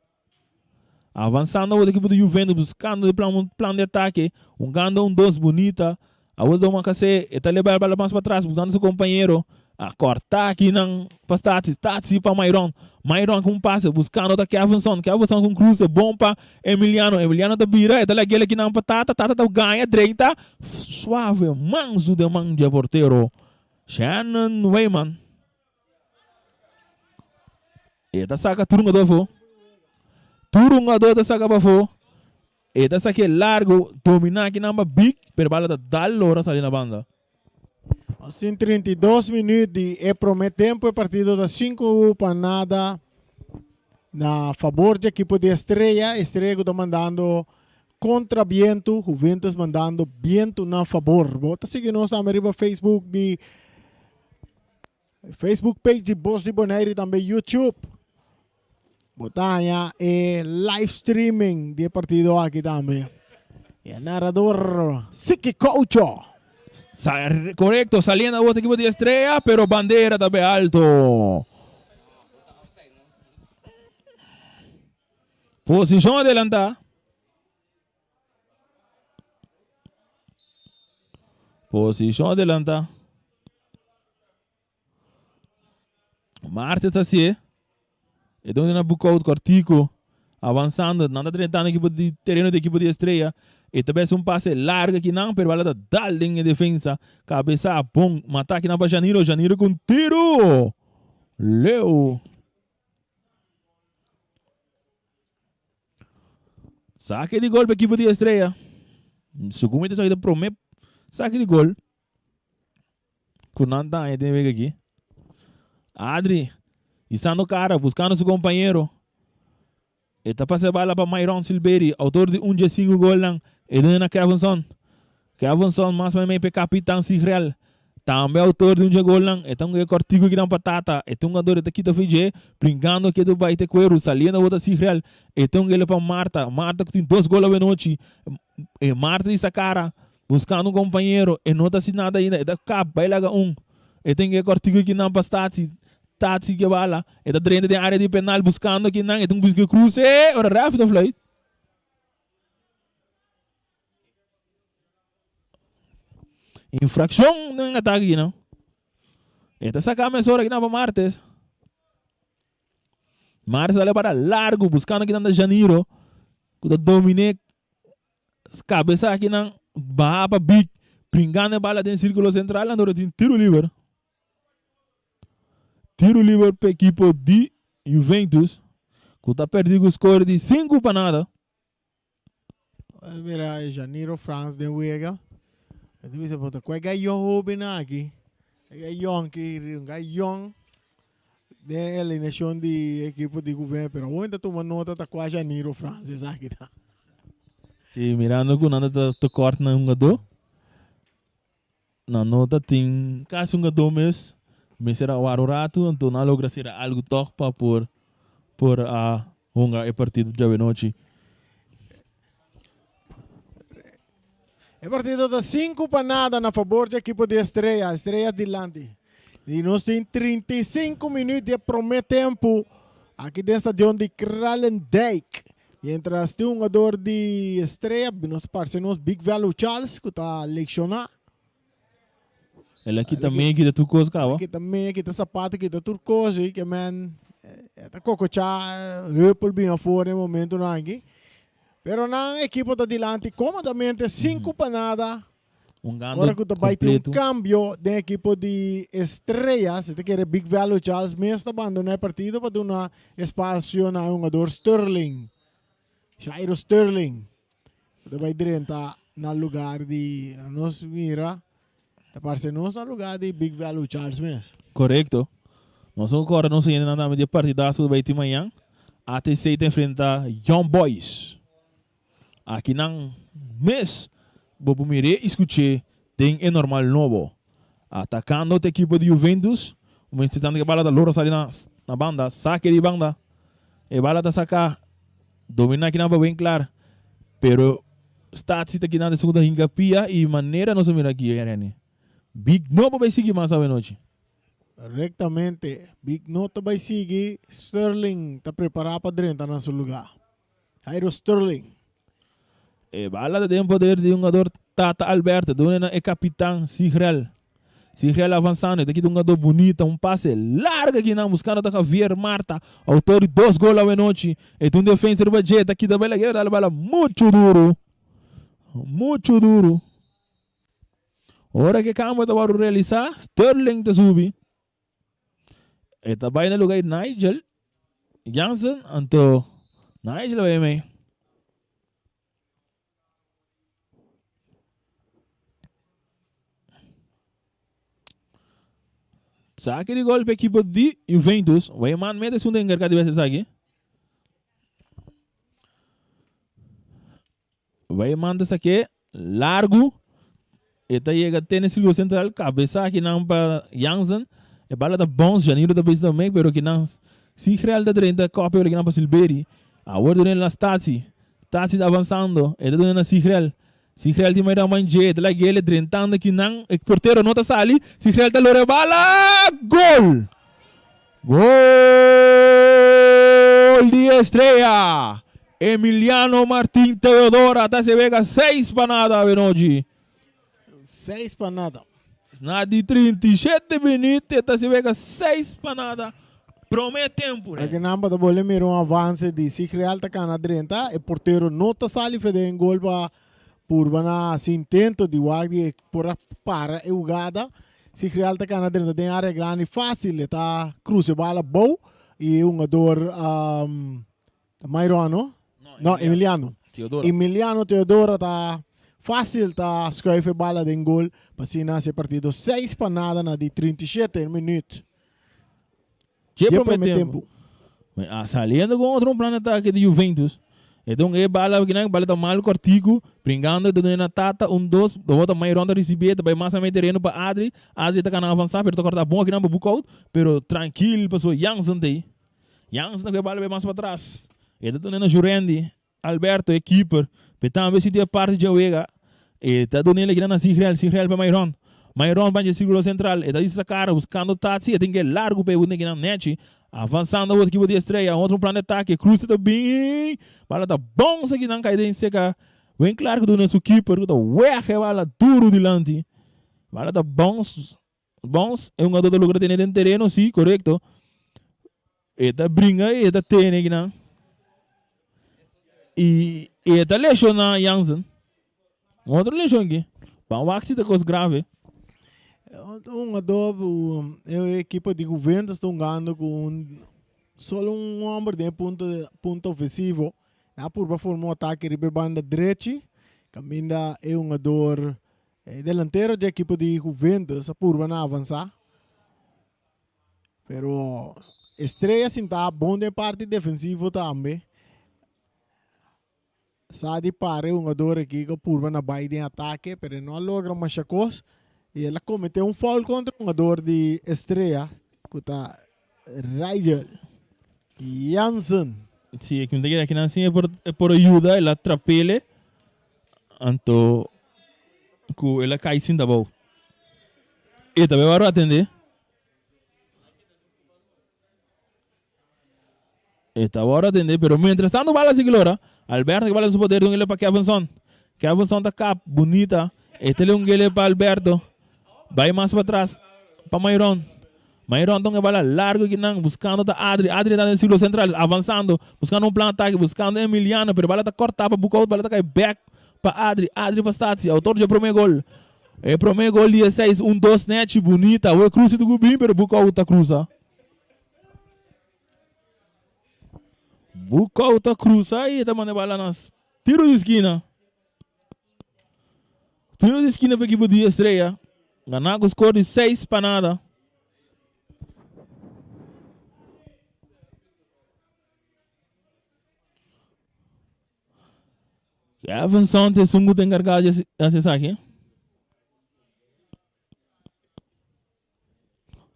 Avançando a equipe de Juventus. Buscando o plano de ataque. Gando 2 bonita. A outra uma cacete, está levando a bola mais para trás, buscando seu companheiro. A cortar aqui ng Stati para Myron. Myron com passe, buscando da Kevinson com cruze, bom para Emiliano da bira, e dala aquele que não Tata ganha direita, suave, manso de manja porteiro. Shannon Wayman. E da saca turungador da saca para fo. E da saca largo, dominar aqui namba big, per bala da dall'ora sali na banda. Assim, 32 minutos e promete tempo, partido da 5 para nada na favor da equipe de Estrela. Estrela está mandando contra viento, Juventus mandando viento na favor. Bota seguir-nos também no Facebook page de Voz de Bonaire e também YouTube. Botanya e live streaming de partido aqui também. E o narrador Siki Coucho. Correcto, saliendo otro equipo de Estrella, pero bandera también alto. Posición adelanta. Posición adelanta. Marte está así. E donde na bucout cortico avançando, nada tentando equipo de terreno de equipo de Estrella. E também um passe largo aqui não, pero bala da linha de defesa. Cabeça bom, matar aqui na para Janiro com tiro. Leo. Saque de gol para a equipe de Estrella. Segundo isso aqui promete saque de gol. Kunanta aí tem ver aqui. Adri, estando cara, buscando seu companheiro. E tá passando bala para Myron Silveri, autor de 5 gol lang. E na Kevinson, mas também para capitão Sigreal. Também autor de gol lang. Então é cortigo que não patata. Então um ador aqui da FG, brincando aqui do Baite Cuero, saliendo outra Sigreal. Então ele para Marta que tem 2 gols a noite. E Marta essa cara, buscando companheiro. E não tá assim nada ainda. E da cap, vai lá E tem que cortigo que não patata. Tati que bala. E da dentro da área de penal, buscando aqui não. Então busca cruze. Ora rápido, Floyd. Infração ng ataque, não? Esta saca a hora aqui na Martes. Martes sale para largo, buscando aqui na Janiro. Kuda Dominic. Cabeça aqui na barra para big. Brincando a bala dentro do círculo central. Andou tem tiro livre. Tiro livre para a equipe de Juventus. Kuda perdido o score de 5 para nada. Mira, Janiro France de Uega. Itu bisa foto. Kau gayong bina aqui. Gayong de eliminação de equipe de governo. Pero onde tu nota tá quase Janiro francês aqui tá. Sim, mirando com nada tá corta na jogador. Na nota tem quase jogador mesmo. Mas será o rato, então não logra ser algo topa por a hunga e partido de noite. É partido de 5 para nada na favor da equipe de Estrela. Estrela adiante. E nós temos 35 minutos de promete tempo aqui dentro do estádio de Kralendijk. E entre as um jogador de Estrela, nós parceiros Big Value Charles, que está a lecionar. Ele aqui também, aqui da turcoso, cara. Aqui também, aqui da sapato, aqui da turcoso, que man, está cocochá, rupel bem afora no momento não aqui. Pero na equipe da dilante, comodamente 5 para nada. Agora que vai ter cambio da equipe de Estrela, se te quer Big Value Charles, mesmo está abandonando o partido para dar espaço na jogador Sterling. Jairo Sterling. Você vai direto no lugar de nós mira, parece nós no lugar de Big Value Charles mesmo. Correto. Nós agora não sei nada de partidaço vai ter amanhã. ATC enfrenta Young Boys. Aqui não mês, vou mire escutei tem é normal novo. Atacando a equipe de Juventus, o instante que a bala da Loura sai na banda, saque de banda, e bala da saca, domina aqui não vai bem claro, pero está aqui na segunda ringapia e maneira não se mira aqui, Irene. Big novo vai seguir mais a noite. Correctamente, Big Noto vai seguir, Sterling está preparado para dentro no seu lugar. Jairo Sterling. E bala tem poder de jogador Tata Alberto, donde é capitão Sigreal. Sigreal avançando, aqui tem um jogador bonito, um passe largo aqui não, buscando a Javier Marta, autor de 2 gols a noite. E um defensor do budget aqui da bela guerra, a bola muito duro. Muito duro. Ora que cambia para realizar, Sterling te sube. E também no lugar de Nigel Jansen, então Nigel vai me. Saque de gol para a equipe de Juventus. Vai man mete segunda encargada de esse saque. Vai mandar saque largo. Eta chega até no círculo central, cabeça aqui não para Jansen. E bala da bons, Janiro da base também, pero que não se real da 30 cópia que não para Silberi. A ordem na Stasi. Stasi avançando. E da dona Sigreal. Sigreal de mais da manje, da lá ele trentando que não, o porteiro não tá sali. Sigreal da lore bala, gol! Gol de estreia. Emiliano Martín Teodora, tá se vega 6 para nada, Benoji. 6 para nada. Na de 37 minutos, tá se vega 6 para nada. Promete tempo, né? Aqui namba da bola mira um avanço de Sigreal tá cana 30, o porteiro não tá sali fede um gol por bana se intento de guardi por para a jogada. Sigreal tá cana 30 tem área grande fácil, tá cruza bola boa e um jogador Mairano, não, Emiliano. Emiliano Teodoro tá fácil, tá escreve bola de gol, passina esse partido 6 para nada na de 37 minutos. Que promete tempo. Saliendo com outro plano de ataque de Juventus. Então, é bala que não bala tá mal cortico, brincando de na tata 1-2, do outro mais ronda receber, vai mais a terreno para Adri tá canal avançar, pero tá corta bom aqui não para bucar, pero tranquilo passou Jansen daí. Jansen que bala vai mais para trás. E tá dando Jurendi, Alberto é keeper, petam ver se tem parte de jogar. E tá dando ele aqui na Sigreal para Mairon. Mairon vai de círculo central, e tá essa cara buscando Tatsi, e tem que largo para o que não net. Avançando o equipe de estreia, outro plano de ataque, cruza também. Bala tá bom, isso aqui não cai dentro seca. Bem claro que do nosso keeper, tá ué, bala duro delante. Bala tá bons, é um jogador do lugar de terreno, sim, correto. E tá brinca, e tá tendo aqui, não. E tá lesiona Jansen. Outro lesão aqui. Para o axi tá coisa grave. Um adobo, a equipe de Juventus estão ganhando com só um homem de ponto ofensivo. Na curva formou ataque de banda direita. Caminha é um jogador delantero da equipe de Juventus. A curva não avançar. Pero estreia sim tá bom de parte defensiva também. Sabe para um jogador aqui que a curva não vai em ataque, pero não logra mais coisa. E ela cometeu foul contra um jogador de estreia, que está Rigel Jansen. Sim, é que aqui não é por ajuda, ela atrapalha, então ela cai sim da boa. E também vai atender. E tá agora atender, pero mientras tanto bala se glora, Alberto que bala su poder de ele para Kevin Son. Kevin Son tá cap bonita, este é um gole para Alberto. Vai mais para trás, para Mairon. Mairon tem que bala largo que não, buscando da Adri. Adri está no círculo central, avançando, buscando um plano de ataque, buscando Emiliano, pero bala está cortada para Bucão, bala está cai back para Adri. Adri para Stati, autor de primeiro gol. E primeiro gol de 6, 1-2 net, bonita. O cruze do Gubim, pero Bucão está cruza. Bucão está cruza aí, tá mandando bala nas tiro de esquina. Tiro de esquina para a equipe de estreia. Ganhar com o score de 6 para nada. Avançando, tem sungo tem encarregado de acessar aqui.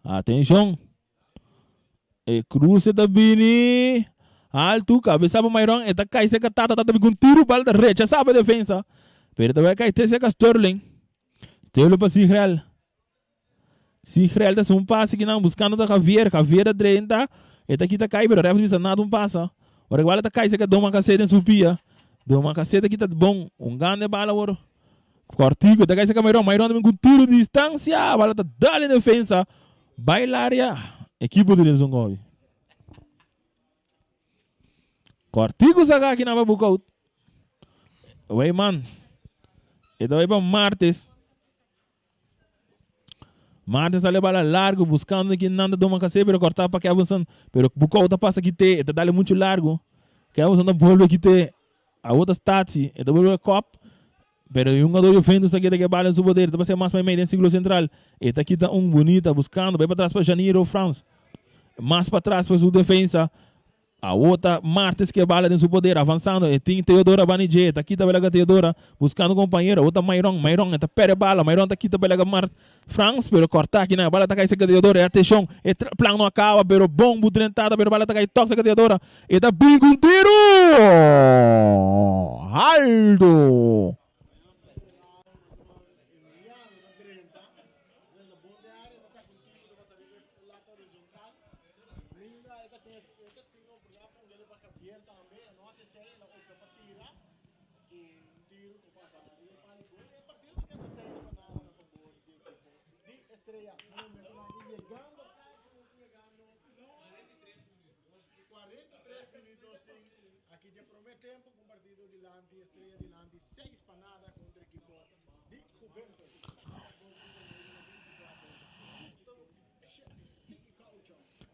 Atenção. E cruza da Bini. Alto, cabeça para Mairon. E tá cai seca, tá com tiro para a direita. Sabe a defesa. Pero também cai seca Sterling. Sterling para Sigreal. Sigreal tá um passe que não, buscando da Javier. Javier da 30. E tá aqui tá cai, pero não precisa nada passa. Ora igual tá cai seca, dá uma caceta em sua pia. Deu uma caceta aqui tá bom. Um grande bala agora. Cortigo, da esse Camarão também com tiro de distância, a bola tá dando em defesa, bailária, equipe do Rezongoi. Cortigo saga aqui na Babucaut. Vai, man. E daí para Martes. Martes está levando largo, buscando que nada de uma cacete, para cortar para que avançando. Pero Bucaut passa aqui, está dando muito largo. Que avançando, volve aqui, a outra stati, e devolve a cop. Pero yung nga doon ofendos aqui que bala su poder, tá mais meio dentro ciclo central. E tá aqui tá bonita buscando, vai para trás para Janeiro, France. Mais para trás para sua defesa. A outra Martes que bala dentro su poder, avançando. E tem Teodora Banijé, tá aqui tá belega Teodora buscando companheiro. A outra Mairon, tá pere bala, Mairon tá aqui tá belega France, pero cortar aqui na bala tá caindo Teodora, é atenção, é plano não acaba, pero bom butrentada, pero bala tá caindo toca Teodora. E tá bem com tiro. Aldo.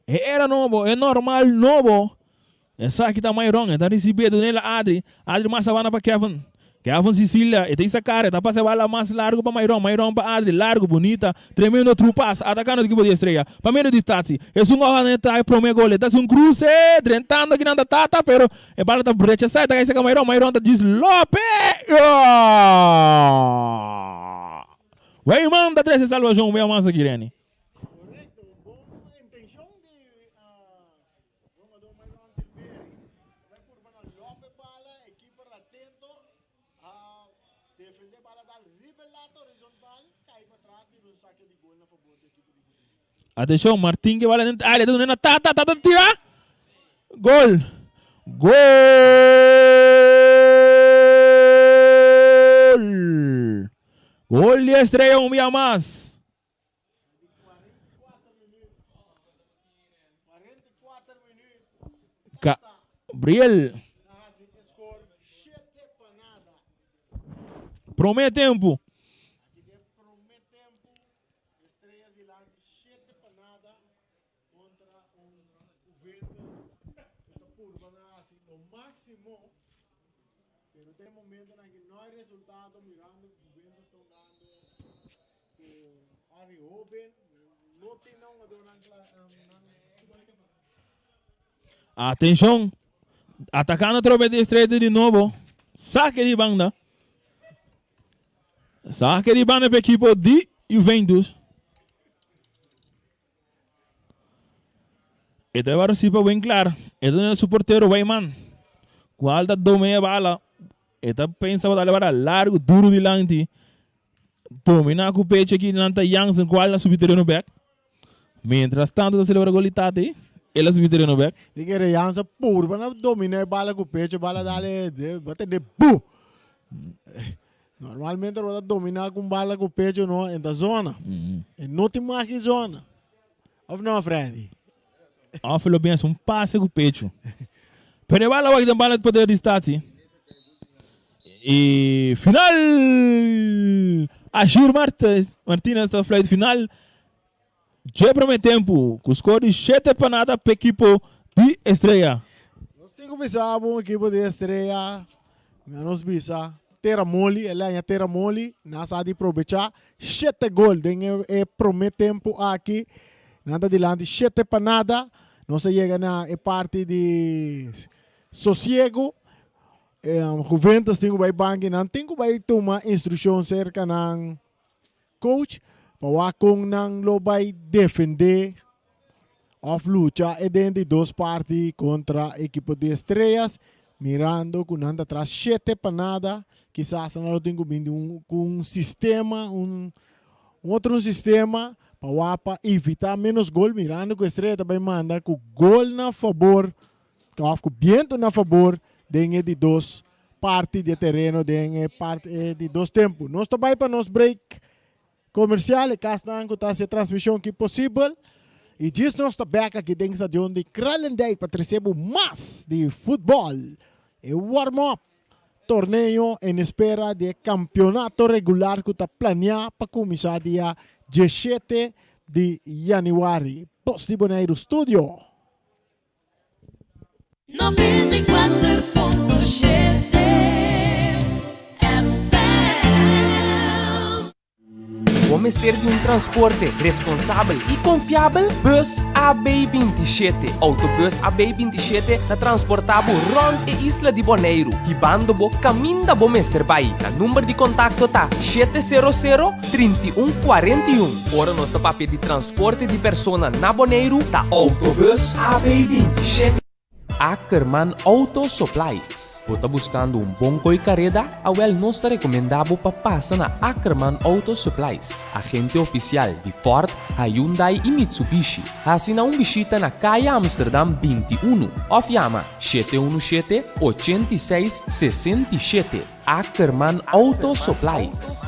Era novo, é normal novo. Essa aqui tá Mairon, está recebendo nela Adri mais savana para Kevin Sicília, e tem essa cara, tá passando a bola mais largo para Mairon para Adri, largo, bonita, tremendo trupas, atacando o equipo de Estreia, para meio de distância. É um gol, tá pro meu gol, tá um cruce, drentando aqui na tata, pero a bola tá brecha, sai, tá esse Mairon tá deslope. Vai, manda 13 salvação, vai mais aqui, Reni. Atenção, Martin que vai dentro. Ele tá tá tira. Gol. Gol de Estreia, um dia mais. 44 minutos. Gabriel. Promete tempo. Atenção, atacando a tropa de Estreia de novo, saque de banda para a equipe de Juventus. E deve participa bem claro, e do nosso porteiro Weiman, qual da domina a bala, e tá pensa para levar largo, duro de lante, domina com o pecho aqui na Jansen, qual na subterrâneo back. Mientras tanto, está celebrando golitade. Ele subir no back. E que era Jansen puro, para dominar a bala com o pecho, a bala dale, bate de bu. Normalmente, você dominar com bala com o pecho não, na zona. E não tem mais que zona. Ou não, Freddy? Falou bem, um passe com o pecho. Pero a bala vai dar bala de poder de estátua. E final, Agir Martínez está flight final. Já promete tempo, com score de 7 para nada para a equipe de Estreia. Nós temos que pensar a equipe de Estreia. Nós pensar, terra mole, ela é terra mole, nós há de aproveitar 7 gols. Promete tempo aqui, nada adiante, 7 para nada. Nós chega na parte de sossego. Juventus tem que vai banque, não tem que vai tomar instrução cerca ng coach. Para kung nang lobay defender of lucha e dentro de duas partes contra a equipe de Estrellas, mirando com nada atrás 7 para nada, quizás não tem um sistema, outro sistema para evitar menos gol, mirando que a Estrela também manda com gol na favor, com viento na favor dentro de duas parte de terreno de parte de dos tempos. Nós também para nos break comercial e cá estão com essa transmissão que possível. E diz nós também aqui dentro do estadião de Kralendijk para receber mais de futebol e warm-up. Torneio em espera de campeonato regular que está planeado para começar dia 17 de januário. Post de Bonaire Studio. 94.7 FM. Vamos ter de um transporte responsável e confiável? Bus AB27. Autobus AB27 na transportava rond a Isla de Bonaire. Hibando bo caminho da bo Mesterbai. Na número de contato tá 700-3141. Ora nós tá papel de transporte de persona na Bonaire tá Autobus AB27. Ackerman Auto Supplies. Você buscando bom coi carreda? Nós te recomendamos para passar na Ackerman Auto Supplies, agente oficial de Ford, Hyundai e Mitsubishi. Assina visita na Calle Amsterdam 21 ou chama 717-8667. Ackerman Auto Supplies.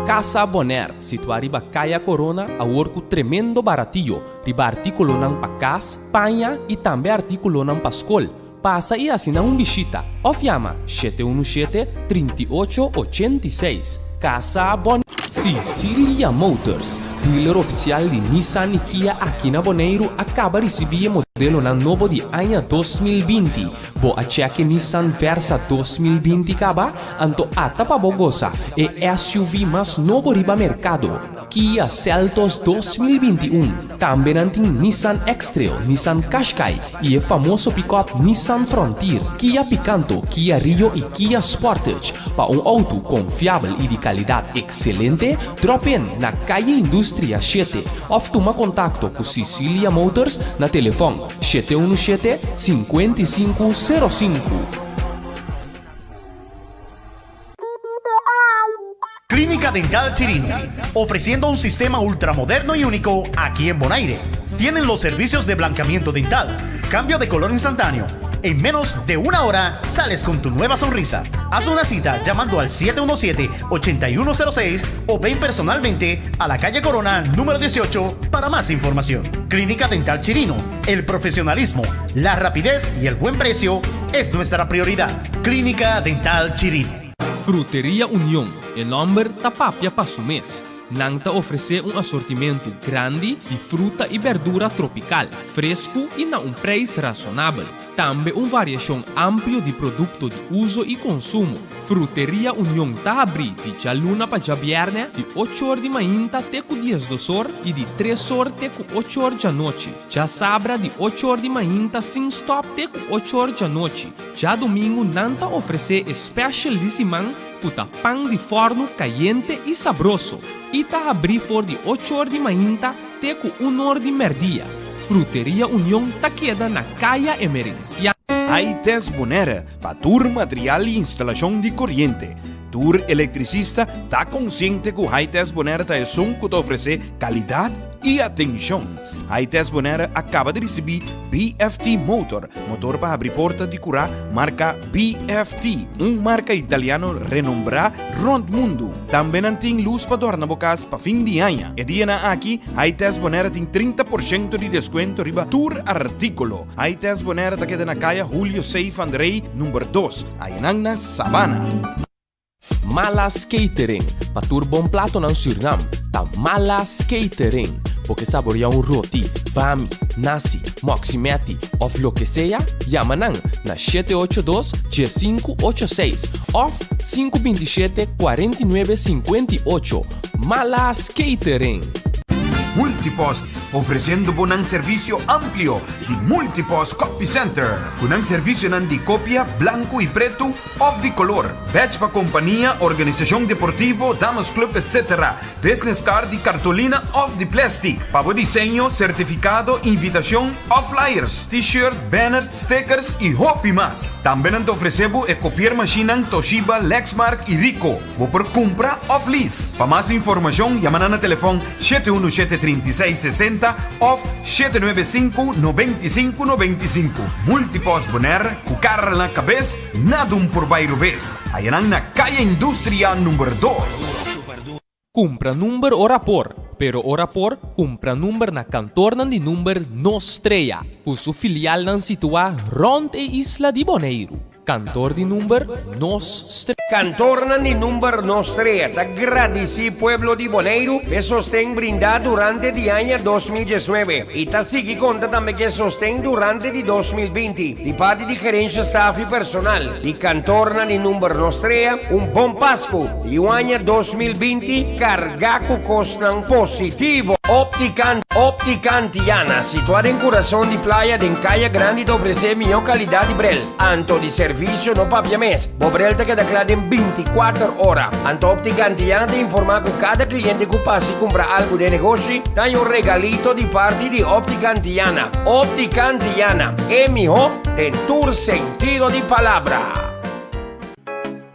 Casa Bonaire, situada riba Caia Corona, a orco tremendo baratillo, riba artículo ng pakas, panha e também artículo ng paskol. Passa e assina visita. O chama 717-3886. Casa Bonaire. Sicilia Motors, dealer oficial de Nissan e Kia aqui na Bonaire, acaba de receber modelo na novo de ano 2020. Bo a cheque Nissan Versa 2020 acaba, anto ata pa bogosa e SUV mais novo riba mercado. Kia Seltos 2021. Também anting Nissan X-Trail, Nissan Qashqai e o famoso pick-up Nissan Frontier, Kia Picanto, Kia Rio e Kia Sportage. Para auto confiável e de qualidade excelente, drop-in na Calle Industria 7 ou toma contato com Sicilia Motors na telefone 717-5505. Clínica Dental Chirino, ofreciendo un sistema ultramoderno y único aquí en Bonaire. Tienen los servicios de blanqueamiento dental, cambio de color instantáneo. En menos de una hora sales con tu nueva sonrisa. Haz una cita llamando al 717-8106 o ven personalmente a la calle Corona número 18 para más información. Clínica Dental Chirino, el profesionalismo, la rapidez y el buen precio es nuestra prioridad. Clínica Dental Chirino. Fruteria União, em nombre Tapapia Pasumês. Nanta oferece assortimento grande de fruta e verdura tropical, fresco e a preço razonável. Também variação ampla de produtos de uso e consumo. Fruteria União está aberta de luna para viernes, de 8 horas de manhã até 10 da hora e de 3 horas até 8 horas da noite. Já sabra de 8 horas de manhã sem stop até 8 horas da noite. Já domingo, Nanta oferece especial de semana, puta pão de forno caliente e sabroso. E está aberto de 8 horas de manhã até 1 hora de meio-dia. Fruteria União está queda na Caia Emerencial. Haites Bonaire, para tour material e instalação de corrente. Tour eletricista está consciente que o Haites Bonaire é som que te oferece qualidade e atenção. Haites Bonaire acaba de receber BFT Motor para abrir porta de curar, marca BFT, marca italiano renombrada rond mundo. Também tem luz para dormir bocas para fim de ano. E dia aqui, Haites Bonaire tem 30% de desconto riba tour artículo. Haites Bonaire está queda na caia Julio Seif Andrei, número 2, aí na Sabana. Malas Catering, para tur bom plato ng Suriname, tá Malas Catering. Porque saborear roti, bami, nasi, moximeti ou lo que sea, llamanan na 782-586 ou 527-4958. Malas Catering. Multiposts, ofreciendo un servicio amplio de Multipost Copy Center. Con un servicio de copia blanco y preto o de color. Badge para compañía, organización deportivo, damas club, etc. Business card de cartolina o de plástico. Para diseño, certificado, invitación o flyers. T-shirt, banner, stickers y hopi más. También te ofrecemos copiar machine Toshiba, Lexmark y Rico. O por compra o lease. Para más información, llaman al teléfono 717 73660 of 795-9595. Multipos Bonaire, kukar na kabes, nadum por bairro bes. Ayan na Calle Industria número 2. Compra number o rapor, pero o rapor compra number na kantor nan di number Nostreia, cujo filial nan situa rond e Isla di Bonaire. Cantor di number Nostreia. Cantorna di number Nostrea, agradeci pueblo di Bonaire e sostén brindado durante di anno 2019 e ta sigi conta também che sostén durante di 2020 di parte di gerencia staff e personal di Cantorna di number Nostrea un buon Pasco e un anno 2020 cargaco costan positivo. Óptica Antiana, situada en corazón de playa de Calle Grande, te ofrece mejor calidad de brel. Anto de servicio no papia mes. Bobrel te queda claro en 24 horas. Anto Óptica Antiana te informa que cada cliente que pase y compra algo de negocio, da un regalito de parte de Óptica Antiana. Óptica Antiana, es mejor en tu sentido de palabra.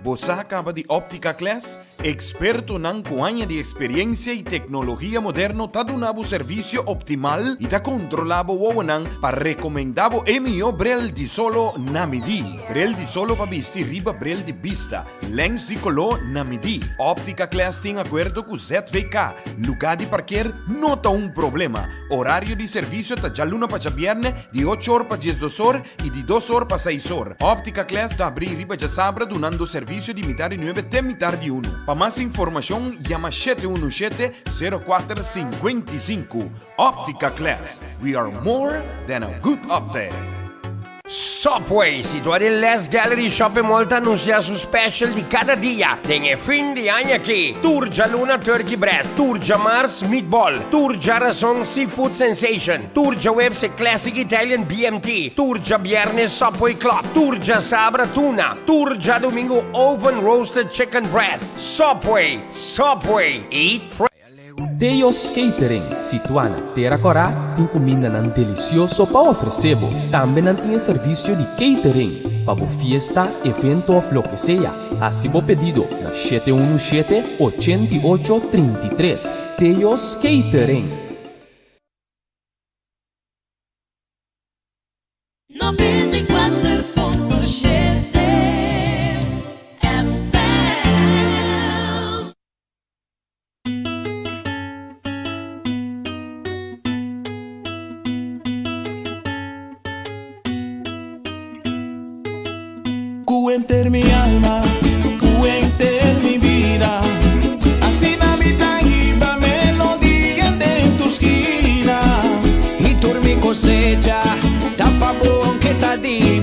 Você acaba de Óptica Class, experto ng kuanya de experiência e tecnologia moderno, tá donando serviço optimal e tá controlado o nang para recomendado emio brel di solo namidi. Brel di solo para vestir riba brel di vista, lens di color namidi. Óptica Class tem acordo com ZVK, lugar de parquear não tá problema. Horário de serviço tá de luna para viernes, de 8 horas para 12 horas e de 2 horas para 6 horas. Óptica Class tá abrir riba de sabra donando serviço de mitad de 9 até mitad de 1. Para mais informação, llama 717-0455. Óptica Class. We are more than a good update. Subway, situado en Les Gallery Shopping Mall, anuncia su special di cada día. En fin de año aquí. Turja Luna Turkey Breast, Turja Mars Meatball, Turja Razón Seafood Sensation, Turja Webs Classic Italian BMT, Turja Viernes Subway Club, Turja Sabra Tuna, Turja Domingo Oven Roasted Chicken Breast. Subway, eat fresh. Teos Catering, situada Terra Corá, tem comida nan delicioso para oferecer. Também tem serviço de catering para fiesta, evento ou lo que seja. Assim bo pedido na 717-8833. Teos Catering. 94.7 FM. Enter mi alma, enter mi vida. Así da mi tangiba melodía en tu esquina. Y tu mi cosecha, tapa bon que ta di.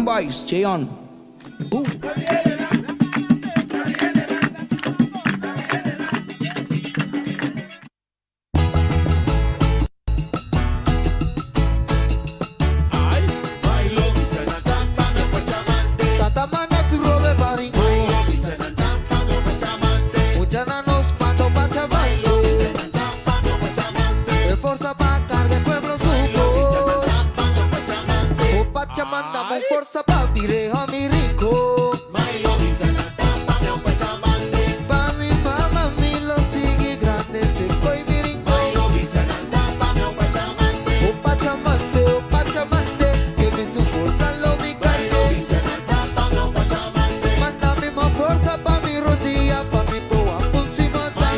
Boys, Cheon. Forza pa' vireja mi rico. Pa' mi mamá, mi lo sigue grande, se coi mi rico. O Pachamante, que me su forza lo mi cargo. Mándame más forza pa' mi rodilla, pa' mi poa puncimata.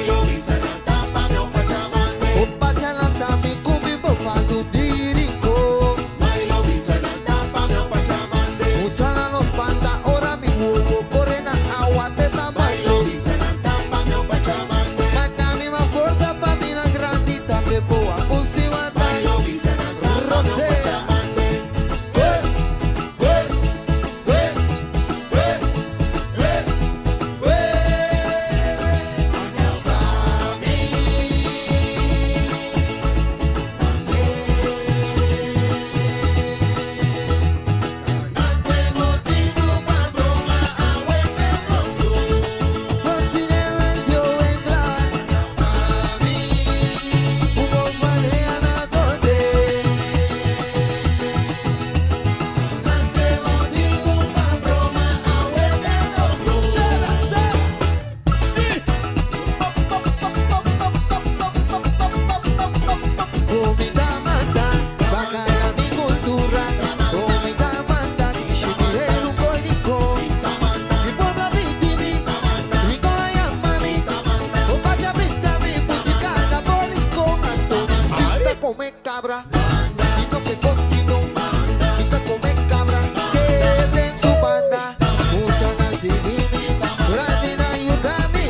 O Pachalanta, mi cumi, bofaldo di rico. Muchana nos panda, ahora mi huevo corren al agua de tamaño. Mandame más fuerza pa' mi la grandita, me boa puncimata. Rosé. Come cabra, y no que cochino, quita come cabra, que en su banda, mucha nacidini, grande na yugami,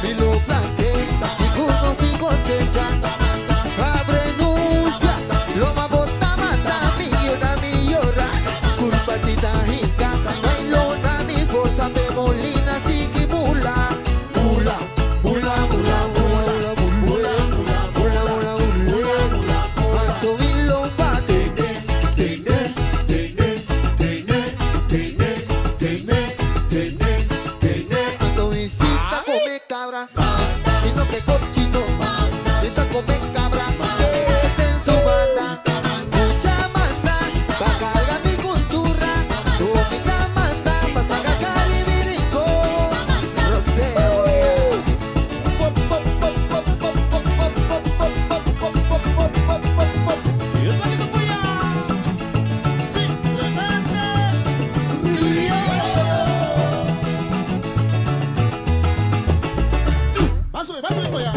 mi lo plante, segundo si cosecha, abre nucia, lo ma bota mata, mi llora, culpa tita hinca, bailo na mi forza, me molina, sigi mula, mula, mula, mula, mula, mula, cabra, y no que cochino, esta come cabra, que en su banda, mucha manda, pa' cargar mi cultura, tu mitad manda, pa' sacar cali mi rico, no sé, Pásame, pues ya.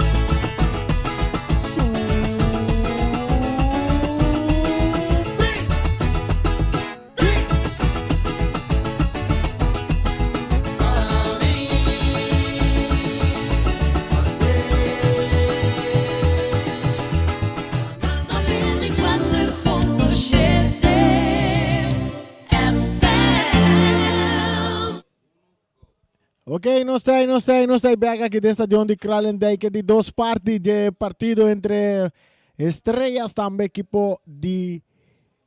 Ok, nós está back aqui desta de onde Kralendijk de duas partes de partido entre estrelas também equipo de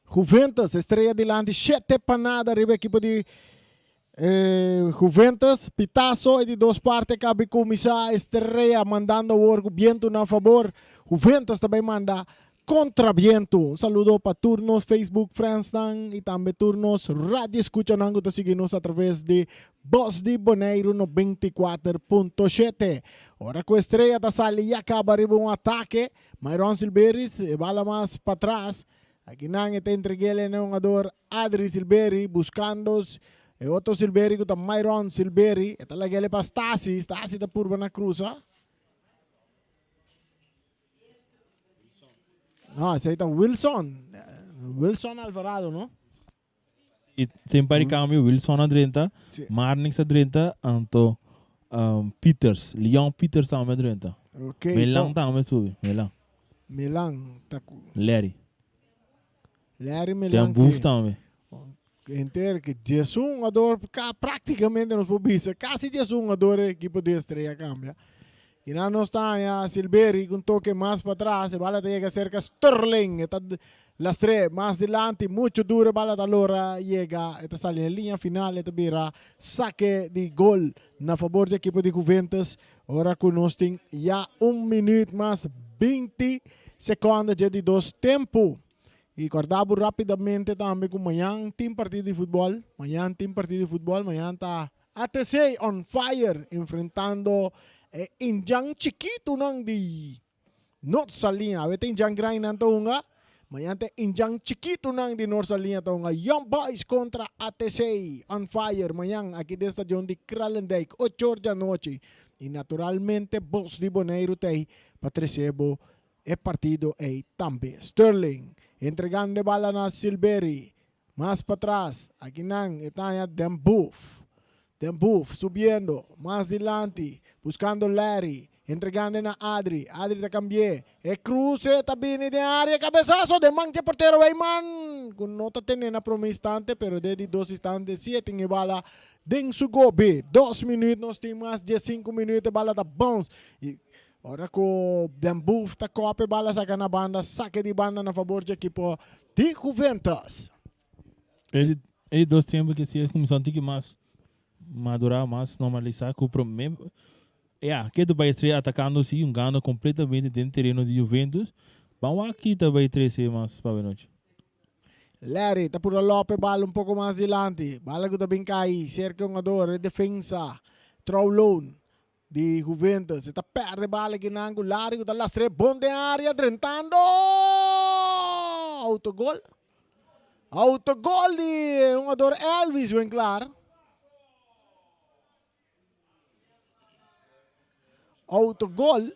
Juventus, estreia de Lante, 7 panada arriba equipo de Juventus, Pitazo e de duas partes cabe começar estreia mandando o viento na favor, Juventus também manda contra viento. Un saludo para turnos Facebook, Franstan y también turnos radio escuchan que seguimos a través de Voz de Bonaire 94.7. Ahora con estrella da sali ya acaba arriba un ataque. Myron Silveris bala más para atrás. Aquí nang está entreguele en un jugador Adri Silveri buscando otro Silveri que está Myron Silveri. Esta la gele para Stasi está por na cruza. No, esse aí tá Wilson Alvarado, não? E tem para câmbio Wilson a 30, Marnix a 30, anto Peters, Leon Peters também a 30. Ok. Melan também sube, Melan tá Larry Melan. Tem um buff também. Enter que Jesus um jogador praticamente nos pobisa, quase Jesus um jogador equipo de Estrela cambia. E não está a Silveri com toque mais para trás, a bola chega cerca Sterling, está las tres más adelante, muito dura, bola da Lora chega, está sale na linha final, está vira saque de gol na favor do equipo de Juventus. Ora com nós tem já 1 minuto mais 20 segundos de 2 tempo. E acordamos rapidamente também com amanhã tem partido de futebol. Amanhã tem partido de futebol. Amanhã está ATC on fire enfrentando Injang chiquito nang di North Salinha. Tem Injang Grind nang taunga. Amanhã tem Injang chiquito nang di North Salinha taunga. Young Boys contra ATC on fire. Amanhã aqui do estadio de Kralendijk 8 horas da noite. E naturalmente Boss de Bonaire tem Patricebo e partido também. Sterling entregando a bola na Silveri. Mais para trás. Aqui não. Está Dembuf subindo. Mais adelante. Buscando Larry. Entregando na Adri. Adri está cambié. E cruce. Tabini de área. Cabeçazo de mancha portero. Weyman. Com nota tendo para um instante. Pero desde 2 instantes. 7 em bola. Den su gobe. 2 minutos. Nós temos mais de 5 minutos. A bola da bounce. E ora com Dembuf está copa. Bola saca na banda. Saque de banda na favor do equipo de Juventus. Ele 2 tempos que se começou a ter que mais madurar, mais normalizar com o problema. Que tu vai estrear atacando-se ganho completamente dentro do terreno de Juventus. Vamos aqui também trazer mais para a noite. Larry, está por Lopes, bola pouco mais adiante. Bola que também cai, cerca um jogador, defensa, throw loan de Juventus. Está perde bola aqui na angular, que está lá, bom de área, drentando. Autogol. Autogol de um jogador Elvis Winkler. Autogol.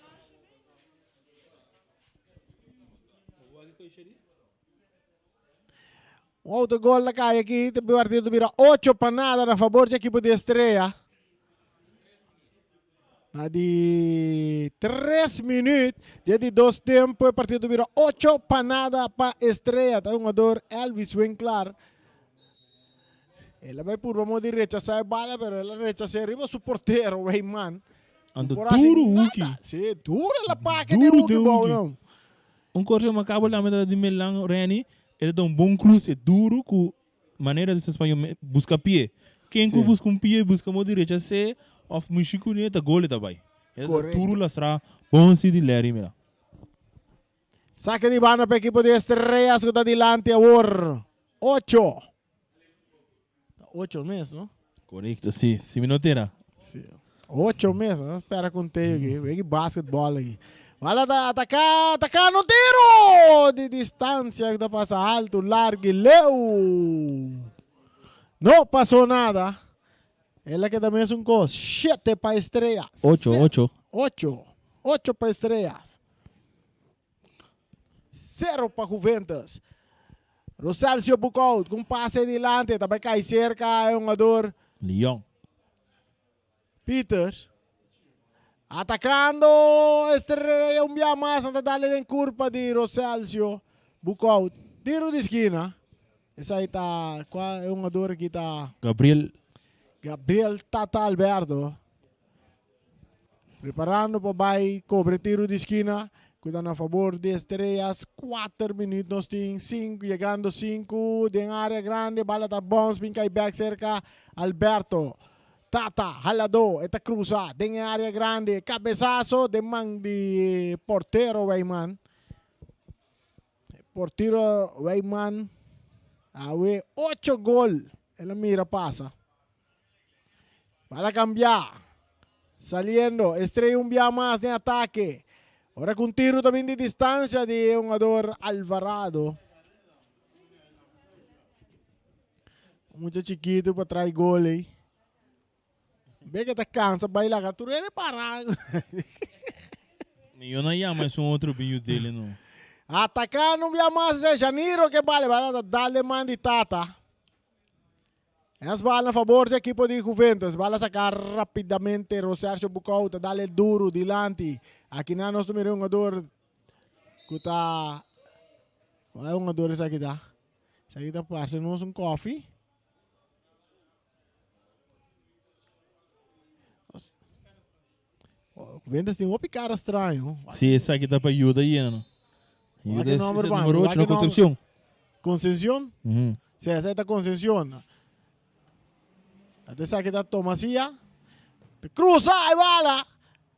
O autogol na cai aqui, o partido vira 8 para nada a favor do equipo de Estrela. Na de 3 minutos, de 2 tempos, o partido vira 8 para nada para Estrela. Está um jogador Elvis Winkler. Ele vai por uma direita, sai a bola, mas ela rechaça arriba o porteiro, o Weyman. Ando duro Uki. Sim, duro a paca de Uki, bom não. Corte macabro lá metade de Melan Reni, ele dá bom cruz, é duro com maneira de espanhol busca pie. Quem que busca pie, busca uma direita, se of Michiku ne tá gol também. Ele duro lá será bom se de Larry mira. Saque de banda para o equipo de Estrellas que está adelante agora. 8. 8 meses, não? Correto, sim. Se me notera. Sim. 8 meses, não? Espera com teio aqui. Vem basquetebol aqui. Bola tá atacar no tiro! De distância que tá passa alto, largo, leu. Não passou nada. Ela que também é um gol. 7 para Estrellas. 8 para Estrellas. 0 para Juventus. Rosalcio Bucaut com passe adiante. Também cai cerca. É um jogador. Leão. Peter. Atacando. Estrela um dia mais. Anda dali em curva de Rosalcio Bucaut. Tiro de esquina. Esse aí tá. Qual é um jogador que tá? Gabriel Tata Alberto. Preparando para vai cobre tiro de esquina. Cuidando a favor de Estrellas. 4 minutos nós temos 5. Chegando 5. De área grande. Bala da bounce. Pincai back cerca. Alberto. Tata. Halado. Eta cruza. De área grande. Cabeçazo. De man de portero Weyman. Portero Weyman. Awe 8 gol. Ela mira pasa. Para cambiar. Saliendo. Estrella un día más de ataque. Ahora con tiro también de distancia de un jugador Alvarado. Mucho chiquito para traer gol. Ve que te cansa bailar. Tú eres parado. Eu não ia mais um outro binho dele, não. Atacando un día más de Janiro que vale. Vale darle man de Tata. As balas a favor do equipo de Juventus. Bala sacar rapidamente Rosario Bucaut. Dale duro dilante. Aqui na nós temos um jogador que está... Qual é o jogador esse aqui? Esse aqui está parecendo um coffee. Juventus tem uma cara estranho. Sim, essa aqui tá para ajuda aí, não? Ajuda esse número número 8 na Concepción. Conceição? Uhum. Sim, essa é a Conceição. Até essa aqui da Tomasia. Cruza, aí bala!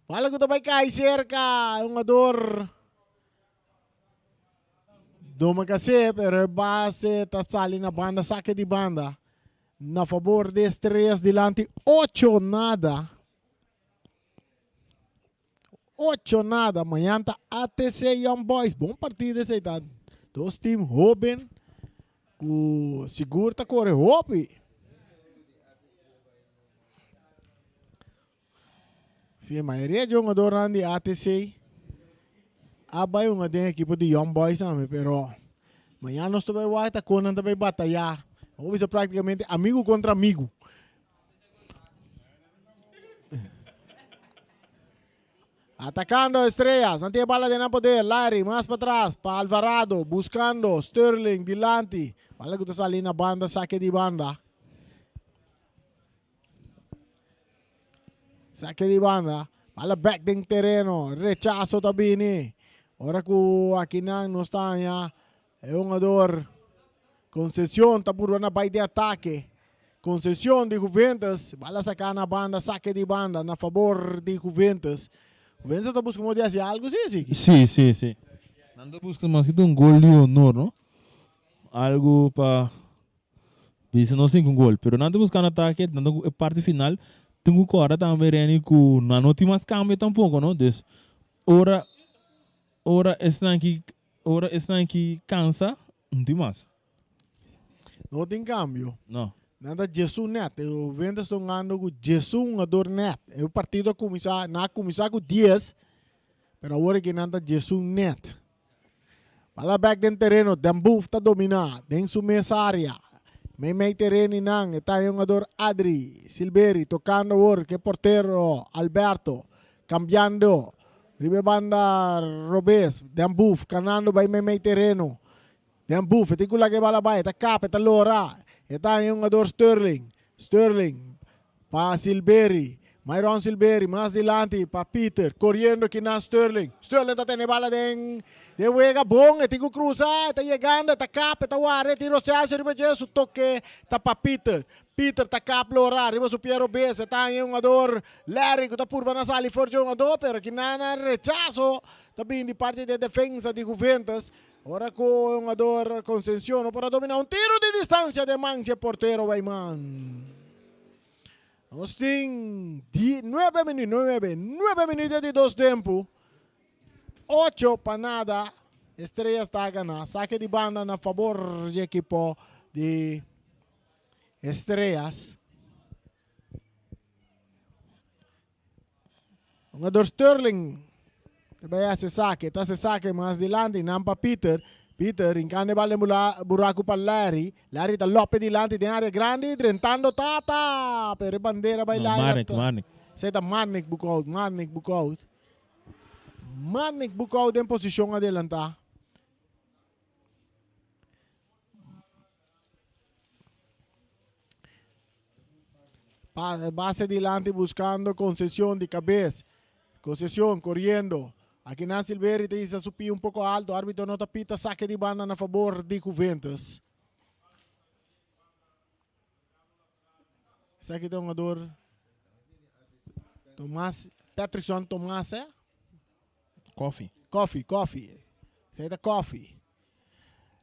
Bala que vai cair cerca. Um ador. Doma kasi, pero base tá sali na banda, saque de banda. Na favor de Estrellas delante, 8 nada. 8 nada. Amanhã tá ATC Young Boys. Bom partido esse aí, tá? Dois times jovens. O seguro tá corre hope. Sim, a maioria de jogadores de ATC. Abay yung ating equipo de Young Boys namin, pero amanhã nós também vai estar com também batalhar. Vamos praticamente amigo contra amigo. Atacando Estrellas, não tem bala de não poder. Larry, mais para trás, para Alvarado, buscando Sterling, delante. Bala que está salindo na banda, saque de banda. Saque de banda. Bala back din terreno, rechazo tabini. Ora ko Akinang no está niya, é um jogador. Conceição está por na baita de ataque. Conceição de Juventus, bala sacar na banda, saque de banda, na favor de Juventus. Juventus está buscando de fazer algo, sim? Sim. Nando busca mais que gol de honor, não? Algo para... Dice não sim com gol, pero nando buscando ataque, nando parte final, tenho que agora também reni com não tem mais cambio tampouco, não? Des, ora estão aqui cansa, não tem mais. Não tem cambio. Não. Nada Jesus net. O Juventus está ganhando com Jesus um jogador net. O partido começar com 10, pero agora que nada Jesus net. Bala back den terreno, Dambuf está dominar, den su mesa área. May terreno nang, está yung jogador Adri, Silveri, tocando agora, que portero, Alberto, cambiando. Ribe banda Robes, Dambuf, canando by may terreno. Dambuf, iti kula que bala bay, ta cap, ta lora. Eta yung jogador Sterling, pa Silveri, mayroon Silveri, mas dilante, pa Peter, corriendo que na Sterling ta tiene bala de huega bong, iti ko cruza, ta llegando, ta cap, ta ware, tiro se hace, ribe su toque, ta pa Peter ta cap lora, ribe su Piero Bes, eta yung jogador Larry, que ta purba na sali for yung jogador, pero kinana rechazo, tabi di parte de defensa de Juventus. Ora com o jogador Conceição para dominar um tiro de distância de manche porteiro Bayman. Nós temos 9 minutos de 2 tempos. 8 para nada. Estrellas está a ganar. Saque de banda na favor do equipo de Estrellas. O jogador Sterling. Também se saque mais dilante, nampa Peter, incane bale buraco para Larry está lope dilante de área grande, drentando tata, pero bandeira vai lá. Marnik. Seta Marnik bukaut em posição adelanta. Base dilante buscando Conceição de cabeça. Conceição corriendo. Aqui na Silveri te dice subi un poco alto, árbitro no tapita, saque de banda a favor de Juventus. Esse aqui tem um jogador Patrickson Tomás, é? Coffee. Esse aí é Coffee.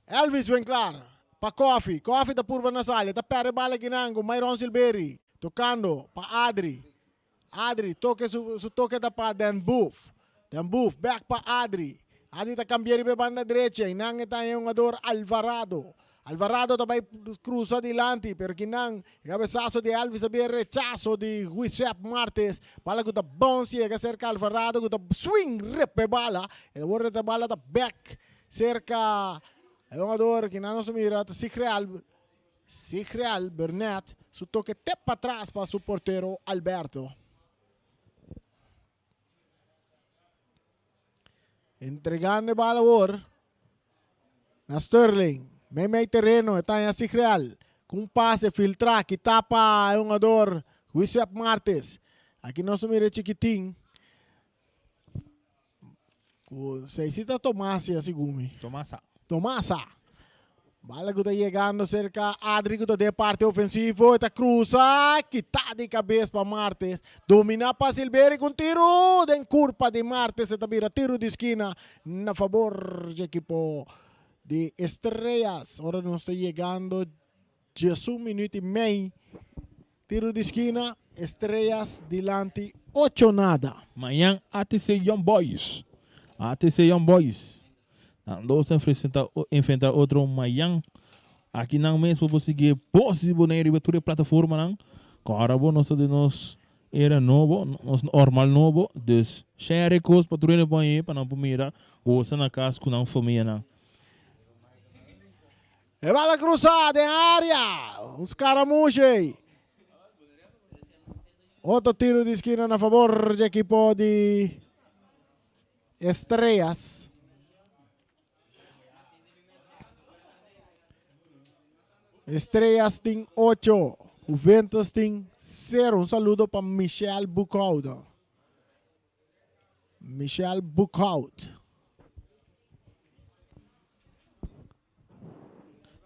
Elvis vem claro, para Coffee da purba na sala, tá perde bala ginango, Myron Silveri, tocando para Adri, toque su toque da para Dambuf, back pa Adri ta cambiare pe banda derecha, inang ita yung jogador Alvarado também cruza dilante, pero kinang cabeçazo de Alves había rechazo de Giuseppe Martes, bala que tá bom se chega cerca Alvarado, que tá swing repe bala, e agora tá bala tá back cerca é um jogador que não se mira, tá Sigreal Burnett, su toque te para trás para su portero Alberto. Entregando bala agora na Sterling. May terreno, está em Sigreal. Com passe, filtrar, que tapa um jogador, Giuseppe Martes. Aqui nós mira chiquitinho. Seisita Tomasi Asigumi. Tomasa. Bala que está llegando cerca. Adri que está de parte ofensivo. Está cruza. Quita de cabeça para Martes. Domina para Silveri com tiro. Den curva de Martes. Está vira tiro de esquina. Na favor do equipo de Estrellas. Ahora nos está llegando. 1 minuto e meio. Tiro de esquina. Estrellas delante. 8-0. Amanhã, ATC Young Boys. ATC Young Boys. Nós enfrentar outro amanhã. Aqui não mesmo para seguir possível na toda plataforma não. Agora nós era novo, nós normal novo, dus share coisas para treinar para aí para não mirar ou se na casa com não família não. E bala cruzada em área. Os caramujos. Outro tiro de esquina na favor do equipo de Estrellas. Estrellas tem 8, Juventus tem 0. Um saludo para Michel Bucaud. Michel Bucaud.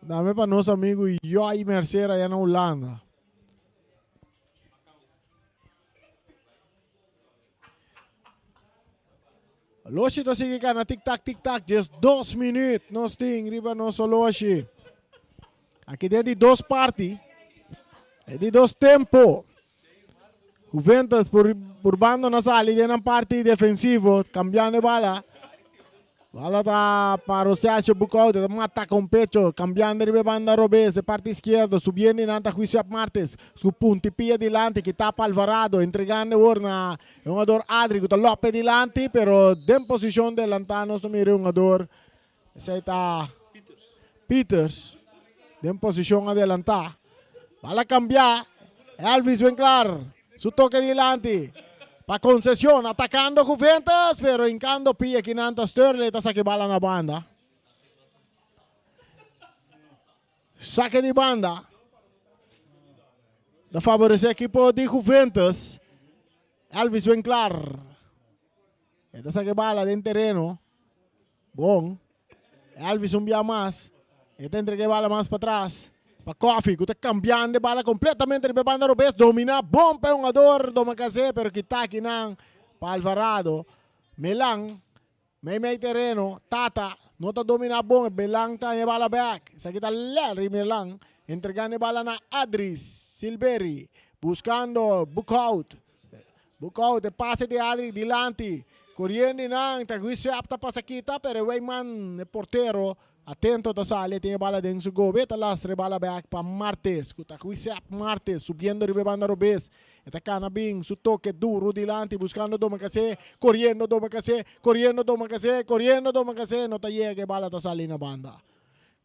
Dame para nosso amigo Joy Mercer aí na Holanda. Loshi to sige ka na tic-tac, just 2 minutos. Nós tem riba nosso Loshi. Aqui é de 2 partes. É de 2 tempos. Juventus por bando na sala e na parte defensiva, cambiando de bala. Bala tá para o Sérgio Bucaud, mata com pecho, cambiando de banda Robes, parte esquerda, subindo na Juicio Martes, su puntipia delante, que tapa Alvarado, entregando na jogador Adri, que Lopes delante, pero de posição de Lantanos, também um jogador, esse aí tá Peters, de posição adelantar. Bala cambiar, Elvis Winkler, su toque delante. Pa concesión, atacando Juventus, pero hincando pilla Kinanta Sterling, está saque bala na banda. Saque de banda. Da favorece equipo de Juventus. Elvis Winkler. Está saque bala de terreno. Bom. Elvis un via más. Está entregue bala más para atrás. Para Coffee, que está cambiando de bala completamente de banda Robes, domina, bom para um jogador do Macacé, pero que está aqui não, para Alvarado, Melang, meio terreno, Tata, não está dominando bom, Melang está em bala back, isso aqui está Larry Melang, entregando bala na Adris, Silveri, buscando Bucaud, passe de Adris, delante, correndo não, está apta para saquita, pero Weyman, portero, atento da sala, tem bala dentro do gol. Beta lastre bala back para Martes. Kuta Kuisap Martes, subindo de banda Robes. Eta Canabing, su toque duro delante, buscando do Macacé, correndo do Macacé, correndo do Macacé, correndo do Macacé. Não tá llega bala da sala na banda.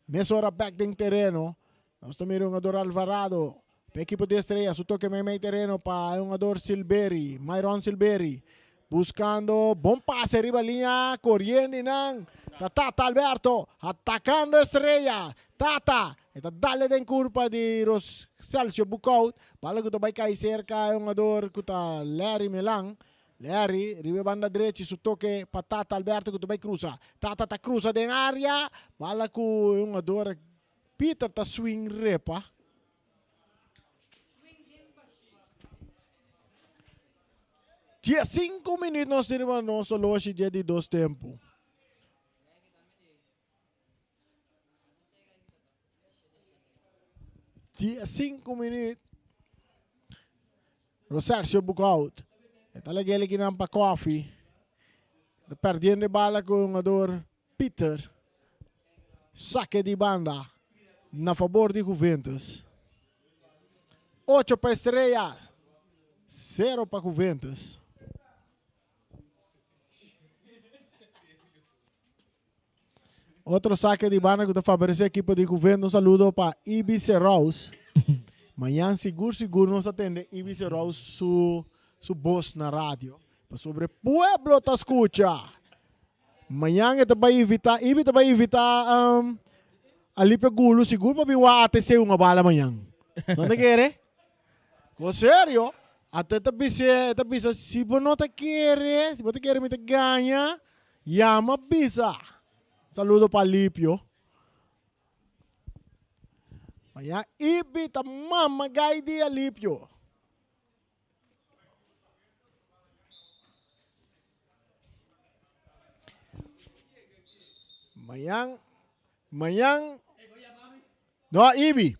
Mesora back dentro terreno. Nós também um jogador Alvarado. Para equipo de Estrela, su toque meio terreno para um jogador Silveri, Myron Silveri. Buscando, bom passe, arriba linha, correndo e não. Tata Alberto, atacando Estrella. Tata, está dale den curva de Celso Bucaud. Bala que vai cair cerca, é um jogador que está Larry Melang. Larry, ribe banda direita, su toque para Tata Alberto que vai cruza. Tata tá cruza den área. Bala que é um jogador Peter tá swing repa. Dia 5 minutos nós temos nosso loja dia de 2 tempos. Dia 5 minutos. Rosario Bucaud. Está legal aqui na Coffee. Está perdendo bala com o jogador Peter. Saque de banda. Na favor de Juventus. 8 para Estrela. 0 para Juventus. Outro saque de banda que favorece a equipe de Juventus. Um saludo para Ibiza Rose. Amanhã, seguro, nos atende Ibiza Rose, su voz na rádio. Sobre Pueblo te escucha. Amanhã, ito vai evitar Alipe Gulo, seguro para vir a ATC uma bala amanhã. Não te quer? Com sério? Até te bisa, se você não te quer, me te ganha. Llama Bisa. Saludo para Lipio. Mayang ibita mamagay di Lipio. Mayang. No, Ibi.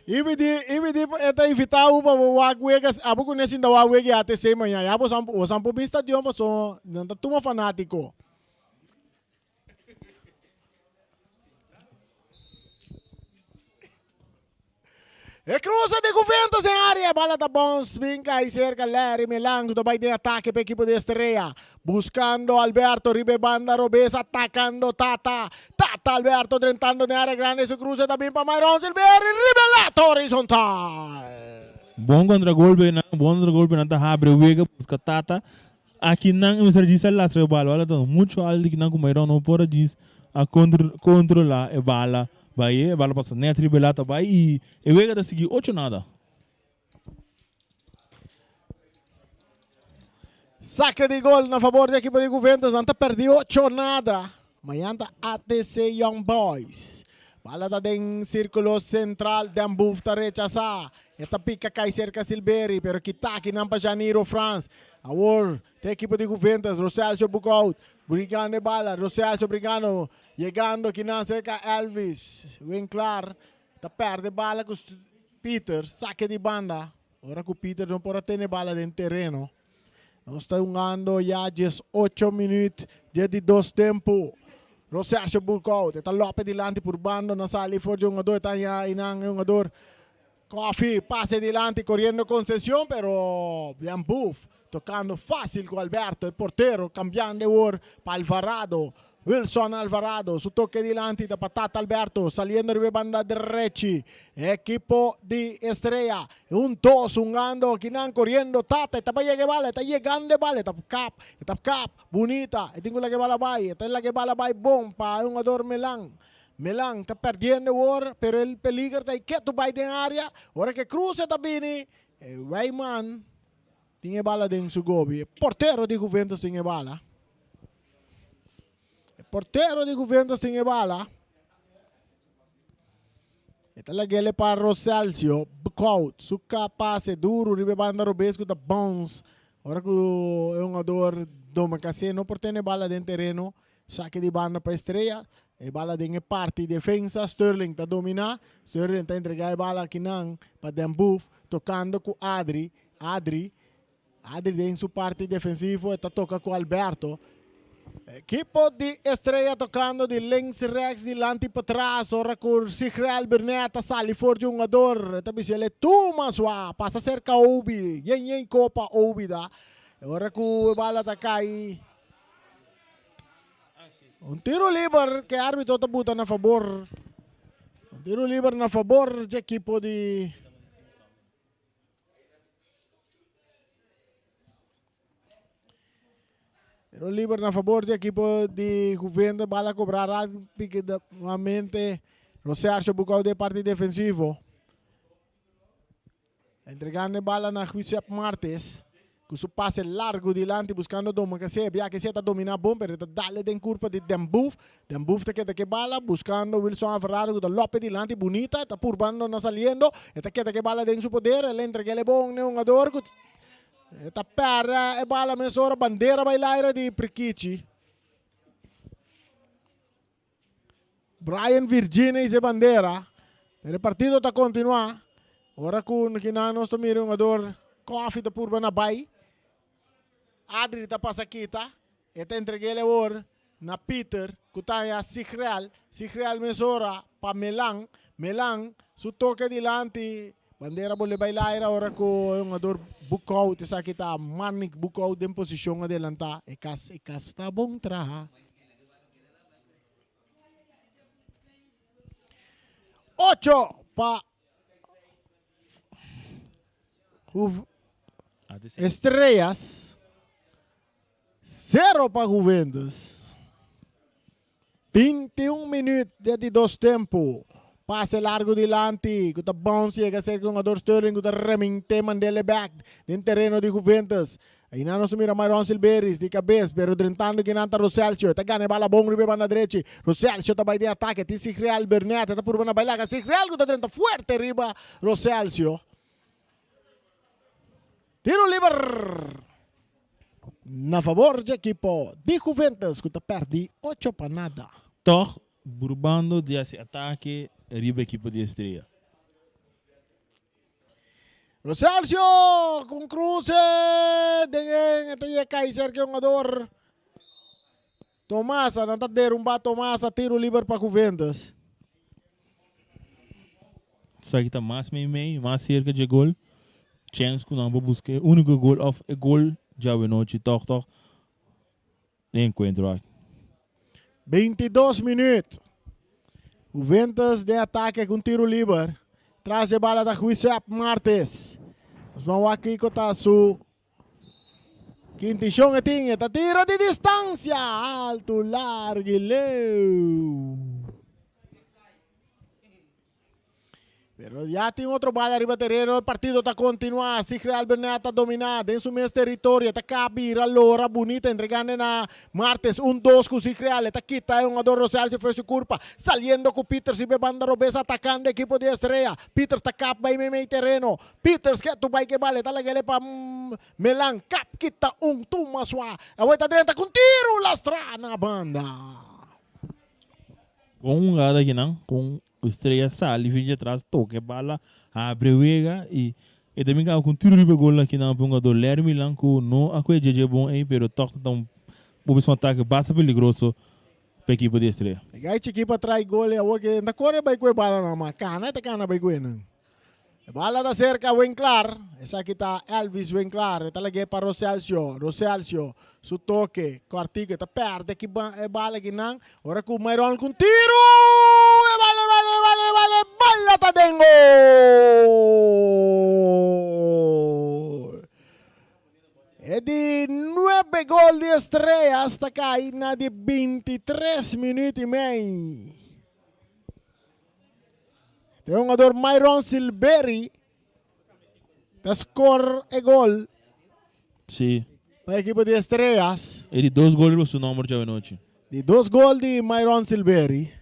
Ibi di eta invitado pa wagwegas abo kunesin da wagwegi ate se manhã abo sampo bista de omo so nanta tuma fanático. E cruza de Juventus em área, bala da Bons, vinca e cerca Larry Melang, do vai de ataque para a equipe de Estrella, buscando Alberto, Ribe Banda, Robes, atacando Tata Alberto, tentando na área grande, se cruza também para Myron Silveri, Ribelato horizontal. Bom contra-golpe na abre o Vega, busca Tata, aqui não, o Mr. Gis lá se bala, olha, muito alto que não com Myron, não pode Gis a controlar a bala. Vai, bala passa net Ribelato vai e Vega da seguir 8 nada. Saca de gol na favor da equipe de Juventus, não perdeu 8 nada. Amanhã tá ATC Young Boys. Bala da den círculo central, Dambuf tá rechazar. Esta pica cai cerca Silveri, pero kita aqui não para Janiro France. Agora, da equipe de Juventus, Roselcio Bucaut, brigando bala, Roselcio brigando, chegando aqui na cerca Elvis, Winklar, tá perde bala com Peter, saque de banda. Agora que o Peter não pode ter bala dentro do terreno. Nós estamos jogando já 18 minutos, de 2 tempos. Roselcio Bucaut, está Lopes dilante por bando, na sala for jogador, está já inang jogador. Coffee, pase dilante, corriendo concesión, pero Dambuf tocando fácil con Alberto, el portero, cambiando de war para Alvarado. Wilson Alvarado, su toque delante de Patata Alberto, saliendo de banda derecha. Equipo de Estrella, un 2, jugando, Kinan corriendo, Tata, está para llegar bala, está llegando bala, está cap, bonita, tengo la que bala bay, esta es la que bala bay, bom, para un jugador Melang está perdiendo war, pero el peligro está quieto vai en área. Ahora que cruza também, Rayman tiene bala en su gobi. Portero de Juventus tiene bala. Portero de Juventus tiene bala. Esta es la que le para Roselcio. Bucaut, su pase duro, ribe banda Robesco da Bones. Ahora que es un jugador domicase, no por tener bala en terreno, saque de banda para Estrella. E bala din parte defensa, Sterling está dominar, Sterling está entregar a bala aqui para Dambuf, tocando com Adri em sua parte defensiva, está tocando com Alberto. Equipo de Estrella tocando de links, rex, delante para trás, ora com Sigrel Berneta, sali for de jogador, tapi ele toma sua, passa cerca Obi, yen copa Obi da, ora com a bala está cai. Un tiro libre que árbitro está botando a favor. Un tiro libre a favor do equipo de... Tiro libre a favor do equipo de Juventus. Bala cobrará nuevamente Roselcio Bucaut de parte defensivo. Entregando bala na Giuseppe Martes. Com seu passe largo delante, buscando Doma, que se está dominando bom, pero está dale den curva de Dambuf. Dambuf está que bala, buscando Wilson Alvarado, da Lopes delante, bonita, está purbando, no saliendo, está que bala den su poder, ele entrega ele bom, um jogador, está perra, e bala mesora, bandeira bailaira de Prikici. Brian Virginia e bandeira, o partido está continuando, agora com que nós estamos mirando jogador, Coffee da purba na Bay. Adri está passa aqui, tá? Eta entreguei ele agora na Peter, que está Sigrel mesora para Melang, su toque delante, bandeira bole bailar agora com o jogador Bucaut, está aqui tá Manik Bucaut em posição adelanta, e cas está bom traha. 8 para Estrellas, 0 para Juventus. 21 minutos de 2 tempos. Pase largo dilante. Kuta bounce chega ser com o jogador Sterling. Kuta reminte mandele back. Dentro terreno de Juventus. Aí não se mira Myron Silveris de cabeça. Pero drentando que nanta Roselcio. Tá ganha bala bom ribe na direita. Roselcio tá vai de ataque. Tem Sigreal Bernat. Tá por na bailaga. Sigreal kuta drenta fuerte riba Roselcio. Tiro livre. Na favor do equipo de Juventus. Kuta perde 8 para nada. Toch, burbando de esse ataque, riba equipe de Estrela. Roselcio com cruce. Tem Kaiser que é um jogador. Tomasa, não está derrubando Tomasa. Tiro livre para Juventus. Só que está mais meio, mais cerca de gol. Chance que não vou buscar. O único gol, gol já vi noite. Toch. Encontro aqui. 22 minutos. Juventus de ataque com tiro livre. Traz a bola da Giuseppe Martes. Os vão aqui com a sua quintichão e tinha. Tira de distância. Alto, largo e leu. Pero já tem outro bola arriba terreno. O partido está continuando. Sigreal Bernat está dominado em seu mesmo território. Está cabir a Lora bonita entregando na Martes 1-2 com Sigreal. Está quita um jogador Roselcio fez su culpa. Saliendo com Peters e banda Robesa atacando o equipo de Estrella. Peters está cap vai meio terreno. Peters que tu vai que vale. Está lagale para Melan. Cap quita tuma sua. A vuelta direita com tiro lastra na banda. Com um lado aqui não, com o Estrela sai, vem de atrás, toca a bala, abre o ega e também com tiro de gol aqui não, um jogador Lermi Lanco, não a coisa é bom aí, pero toca tão um ataque bastante perigoso para a equipe de Estrela. A equipe trai gol e a outra na corre vai com a bala na macana, tá cana vai com não. A bala da cerca Winklar, essa aqui tá Elvis Winklar, tá lagi para Roselcio, su toque, cortiga, tá perde aqui a bala aqui não, ora com o Myron com tiro, e vale, bala tá dentro. É de 9 gols de Estrela hasta cair na de 23 minutos e meio. Tem um jogador Myron Silveri. Da score e gol. Sim. Para a equipe de Estrelas. E de 2 gols o seu número de noite. De 2 gols de Myron Silveri.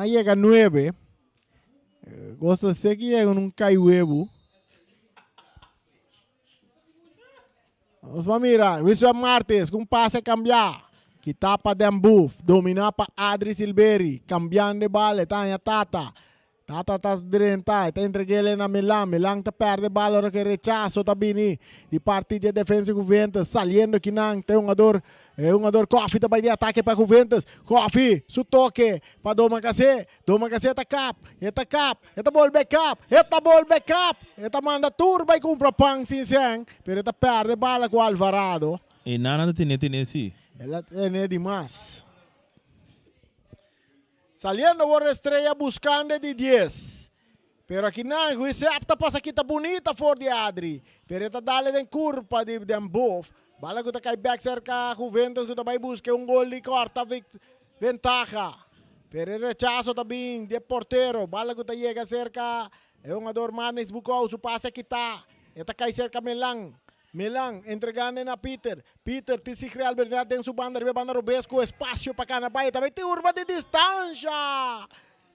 Llega 9. Gosto de ser que llega num caiuebo. Vamos a mirar. Wilson Martes com passe a cambiar. Que tapa Dembuf, domina para Adri Silveri, cambiando de bala, tá em Tata tá direnta, tá entregue na Milan tá perde bala, hora que rechazo tá bini, de parte de defesa Juventus, saliendo aqui não, tem um jogador Coffee também de ataque para Juventus, Coffee, su toque, para Doma Cacé tá cap, eta ball backup, eta manda turba e compra pang sincero, pero eta perde bala com Alvarado. E nada tem sim. Ela é demais. Saliendo por Estrella buscando de 10. Pero aqui não, o Giuseppe passa aqui, tá bonita for de Adri. Pero está dale den curva de Dembuf. Bala que tá cai back cerca Juventus que vai buscar um gol de corta ventaja. Pero rechazo também de portero. Bala que tá chega cerca é um jogador Manes Bucou, su passa aqui tá. Eta cai cerca Melan entregando na Peter tem Sigreal Bernat tem sua banda Robesco, espaço para Canabay, também tem urba de distância.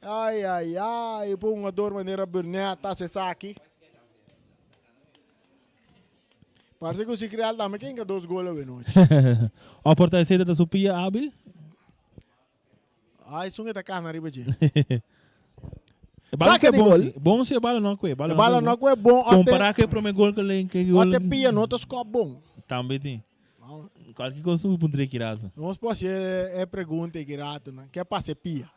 Ai, por um jogador maneira Bernat tá se aqui. Parece que o Sigreal também tem 2 gols hoje noite. A porta cedo da Supia hábil. Ai, sunga tá cá na riba de. Bala que é bom se bala não é bala não é bom comparar que pro meu gol que gol até pia nota score bom também tem qualquer coisa o poderia tirar vamos pode é pergunta que rato né que passe pia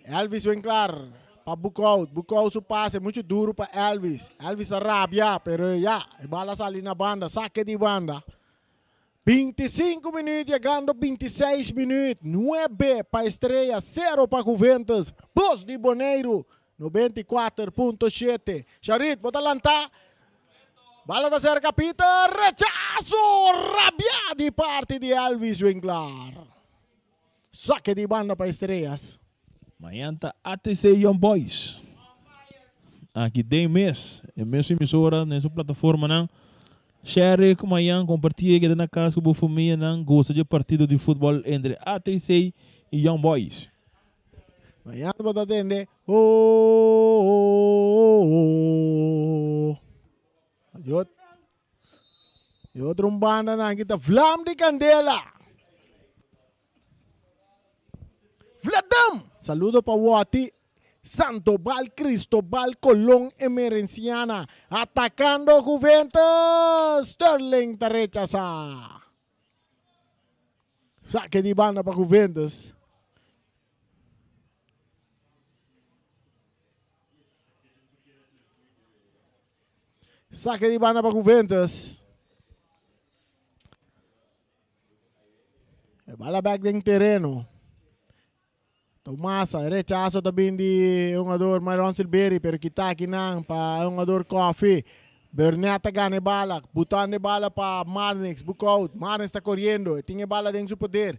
Elvis Winklar para Bucou su passe muito duro para Elvis rabia pero ya bala sali na banda saque de banda 25 minutos, chegando 26 minutos, 9 para Estrella, 0 para Juventus, Bos de Boneiro, 94.7. Charit, bota lantar. Bala da cerca, Peter, rechazo, rabia de parte de Elvis Winklar. Saque de banda para Estrellas. Amanhã tá ATC Young Boys. Aqui tem mês. É mesmo emissora, nessa plataforma, não. Share com amanhã, compartilhe que na casa com a família, não. Gosta de partido de futebol entre ATC e Young Boys. Amanhã vou atender. Oh. E outro banda na kita Flam de Candela. Vladam. Saludo para Wati. Sandoval, Cristobal, Colón, Emerenciana. Atacando Juventus. Sterling está rechazado. Saque de banda para Juventus. Saque de banda para Juventus. Bala back din terreno. Tomasa, rechazo também de jogador Myron Silveri, pero kita kinang pa jogador Coffee. Bernata gane bala, butan de bala para Marnix, book out. Marnix está correndo, tinha bala dentro do poder.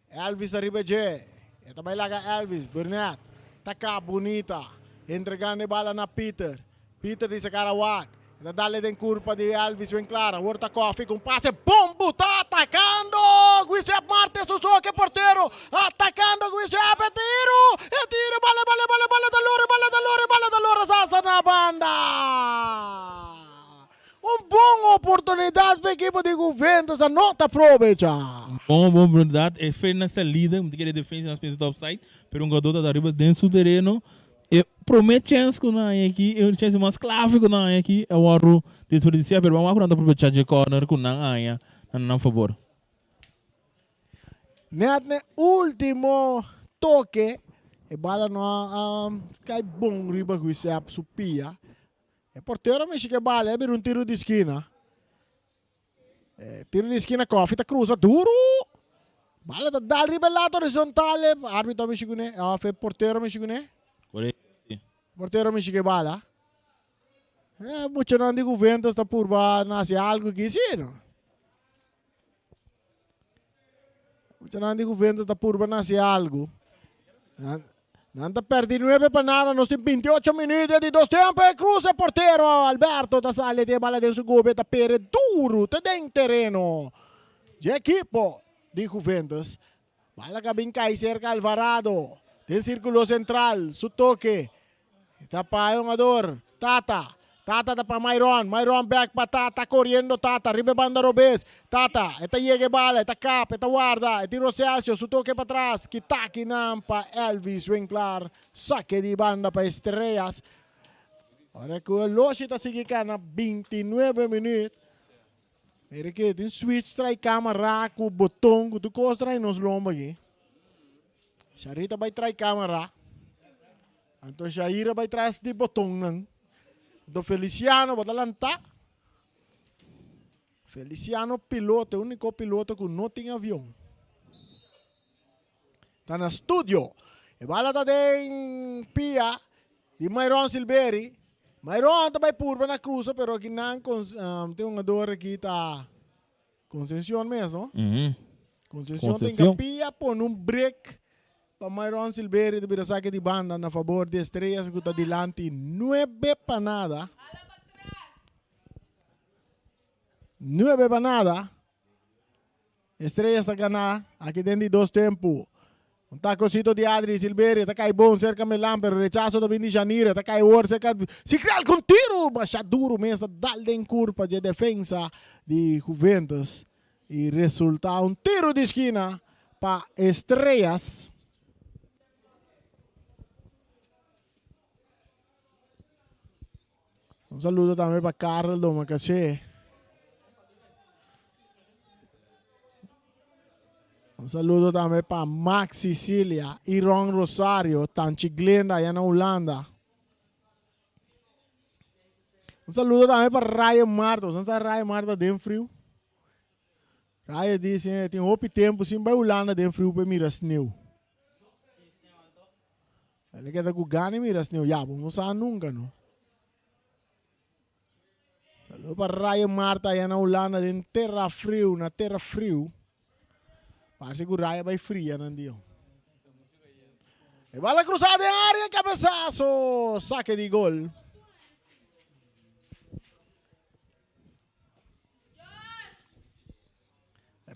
Elvis arriba je. Esta bailaga Elvis, Bernat. Taca bonita. Entregando bala na Peter. Peter dice Karawak. Dale den curva de Elvis bem clara. Horta Coffee com passe. Bombo, tá atacando. Guizep Martes, Suzuki, porteiro. Atacando Guizep, tiro. E tiro, bala da Loura. Sasa na banda. Boa oportunidade para a equipe de Juventus. A nota aproveita. Boa oportunidade. É feio nessa lida. Muito querer defesa nas peças do offside. Pero jogador está arriba dentro do terreno. Promete chance que não é aqui, eu chance mais clave que não é aqui, eu oro desperdiciar, pero vamos a aproveitar de corner que não é, não favor. Net último toque, e bala não cai bom riba com isso é supia. É porteiro mexe que bala, é bir tiro de esquina. Tiro de esquina, Coffee tá cruza duro. Bala dal ribelato horizontal, árbitro mexe com né, porteiro mexe com né. Porteiro me cheguei bala. Muito não de Juventus está por baixo, nasce algo que sim. Muito não de Juventus está por baixo, nasce algo. Não está perdendo 9 para nada, nós temos 28 minutos de 2 tempos. Cruza porteiro, Alberto está sale de bala dentro do gol, está pere duro, está dentro do terreno. De equipo de Juventus. Bala que bem cai cerca Alvarado. Del círculo central, su toque. Está para jogador, Tata está para Myron back para Tata, corriendo Tata, ribe banda Robes, Tata, esta llegue bala, esta cap, esta guarda, tiro Ceasio, su toque para atrás, Kitaki para Elvis Winkler, saque de banda para Estrellas. Ahora que o Loshi está seguindo 29 minutos. Mira que tem switch, trai câmera, com o botão, que tu costa nos lomba aqui. Charita vai trai câmera. Então Jaira vai trás de botão nang. Do Feliciano vai lançar. Feliciano piloto, o único piloto que não tem avião. Está no estúdio. E bala tá em pia de Myron Silveri. Myron também purba na cruza, pero aqui não tem um jogador aqui tá Conceição mesmo. Conceição tem que pia por um break. Para Myron Silveri de saque de banda na favor de Estrellas que está adelante 9 para nada. 9 para nada. Estrellas está ganando aqui dentro de 2 tempos. Um tacocito de Adri Silveri, está cai bom cerca Melan, pero rechazo também de Janira, está cai war cerca se criar com tiro, mas duro mesmo, dá-lhe em curva de defesa de Juventus e resulta um tiro de esquina para Estrellas. Um saludo também para Carlos do Macachê. Um saludo também para Max Sicilia, Iron Rosario, Tanchi Glenda, aí na Holanda. Um saludo também para Ryan Marta. Você sabe Ryan Marta dentro frio? Ryan disse que tem pouco tempo, sim, vai Holanda dentro frio para mirar snow. Ele quer que gane mirar snow. Já, vamos saber nunca, não. Saludo para Ryan Marta, aí na Holanda, na terra frio. Parece que Raya vai fria, Nandio. E bola cruzada em área, cabeçaço. Saque de gol.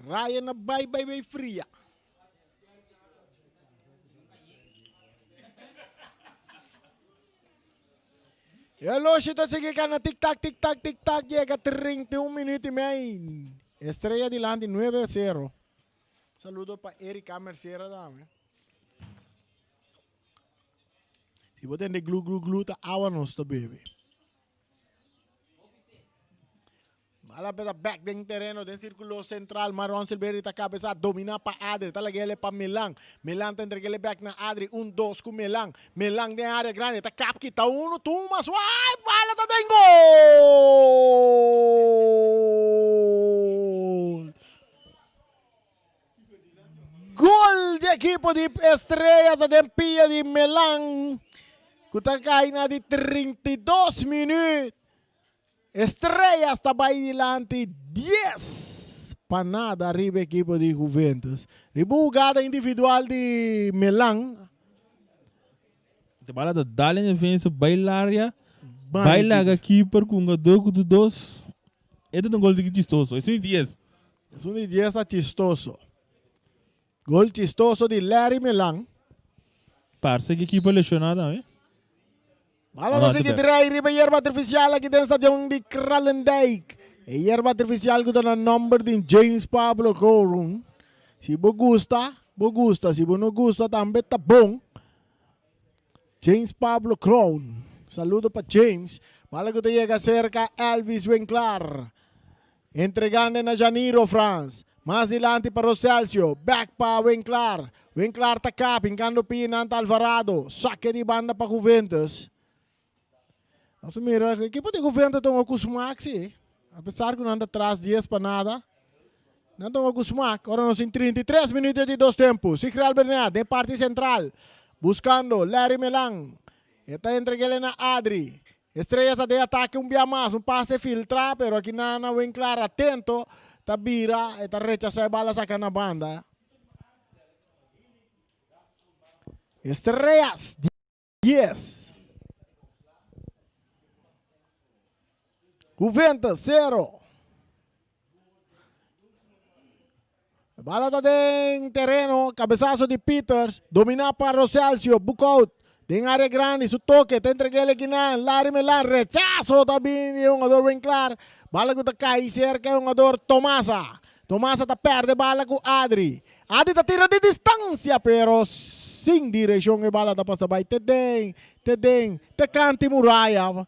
Raya na vai fria. E o Loshito sigue na tic-tac, tic-tac, tic-tac. Chega 31 minutos e meio. Estrela adelante 9-0. Saludo para Eric Merceira também. Se você tem glu, tá água nossa, baby. Bala pela back dentro do terreno, dentro do círculo central. Marwan Silveira está cabeça, domina para Adri. Talaga ele para Milan. Milan tem ele back na Adri. 1-2 com Milan. Milan dentro da área grande. Está cap kita. 1, Tumas. Ai, bala tá dentro. Gol de equipo de Estrela da Dempia de Milan. Kuta cai na de 32 minutos. Estrela estava aí delante 10 para nada arriba equipo de Juventus. Ribugada individual de Milan. A bola da Dali na defesa, bailaria, bailaga keeper com um 2. Este é um gol de chistoso. Esse é um 10. Esse é um 10 está chistoso. Gol chistoso de Larry Milan. Parece que a equipe lesionada, hein? Bala na sige diray riba yerba artificial aqui dentro do stadion de Kralendijk. E yerba artificial que na number de James Pablo Corun. Se você gosta. Se você não gosta, também tá bom. James Pablo Crown. Saludo para James. Bala que chega cerca Elvis Winkler. Entregando na Janiro, France. Más adelante para Roselcio. Back para Winkler. Winkler taka. Pincando Pinanta Alvarado. Saque de banda para Juventus. Nossa, mira, a equipe de Juventus tem um Cusmaxi. Apesar que não anda atrás 10 para nada. Não tem um Cusmax. Agora nós em 33 minutos de 2 tempos. Sigral Bernat, de parte central. Buscando Larry Milan. Está entregando na Adri. Estrela está de ataque um dia mais. Um passe filtra, pero aqui na Winkler atento. Está vira, está rechazar a bala saca na banda. Estrelas 10. Juventus 0. Bala está dentro terreno, cabeçaço de Peters, domina para Roselcio, book out, dentro área grande, su toque, está entregando aqui na Larry Milan, rechazo também de um jogador Winkler, bala que está cai cerca de um jogador Tomasa está perde bala com Adri está tira de distância, pero sem direção e bala está passando by te canti Muraya.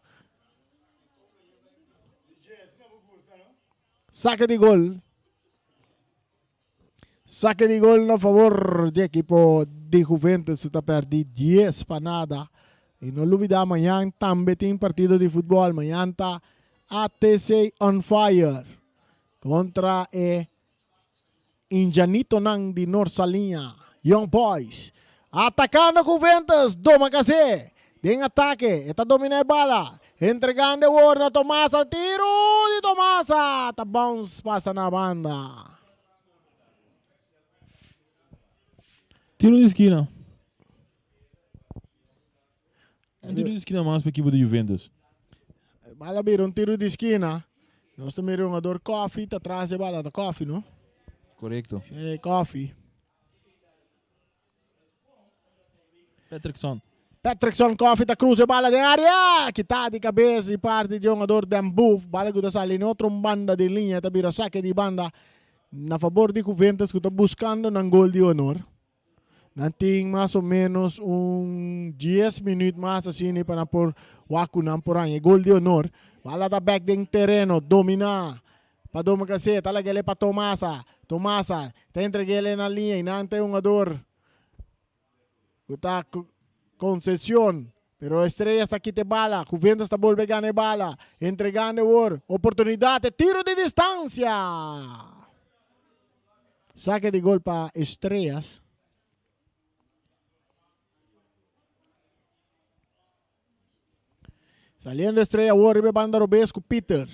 Saque de gol. Saque de gol a favor do equipo de Juventus. Está perdido 10 para nada. E não olvidar, amanhã também tem partido de futebol. Amanhã está ATC on fire contra Injanito Nang de Norsalinha. Young Boys. Atacando Juventus. Doma Case. Tem ataque. Está dominando a bala. Entregando o ouro na Tomasa. Tiro de Tomasa. Tá bounce, passa na banda. Tiro de esquina. Um tiro de esquina mais para a equipe de Juventus. Bala vira um tiro de esquina. Nós também um jogador Coffee. Está atrás da bala da Coffee, não? Correto. É, Coffee. Patrickson Coffee da cruza bala de área, que tá de cabeça e parte de jogador Dembuf, bala que está ali em outra banda de linha, tá vira saque de banda na favor de Juventus que está buscando um gol de honor. Não tem mais ou menos 10 minutos mais assim para por Waku Namporang, gol de honor. Bala da back dentro terreno, domina. Para Doma Case, talaga ele para Tomasa, tá entregue ele na linha e não tem jogador. Está concesión, pero Estrella está aquí de bala, Juventus está volviendo a ganar bala, entregando oportunidad de tiro de distancia. Saque de gol para Estrellas. Saliendo Estrella, Warribe Banda Robesco, Peter.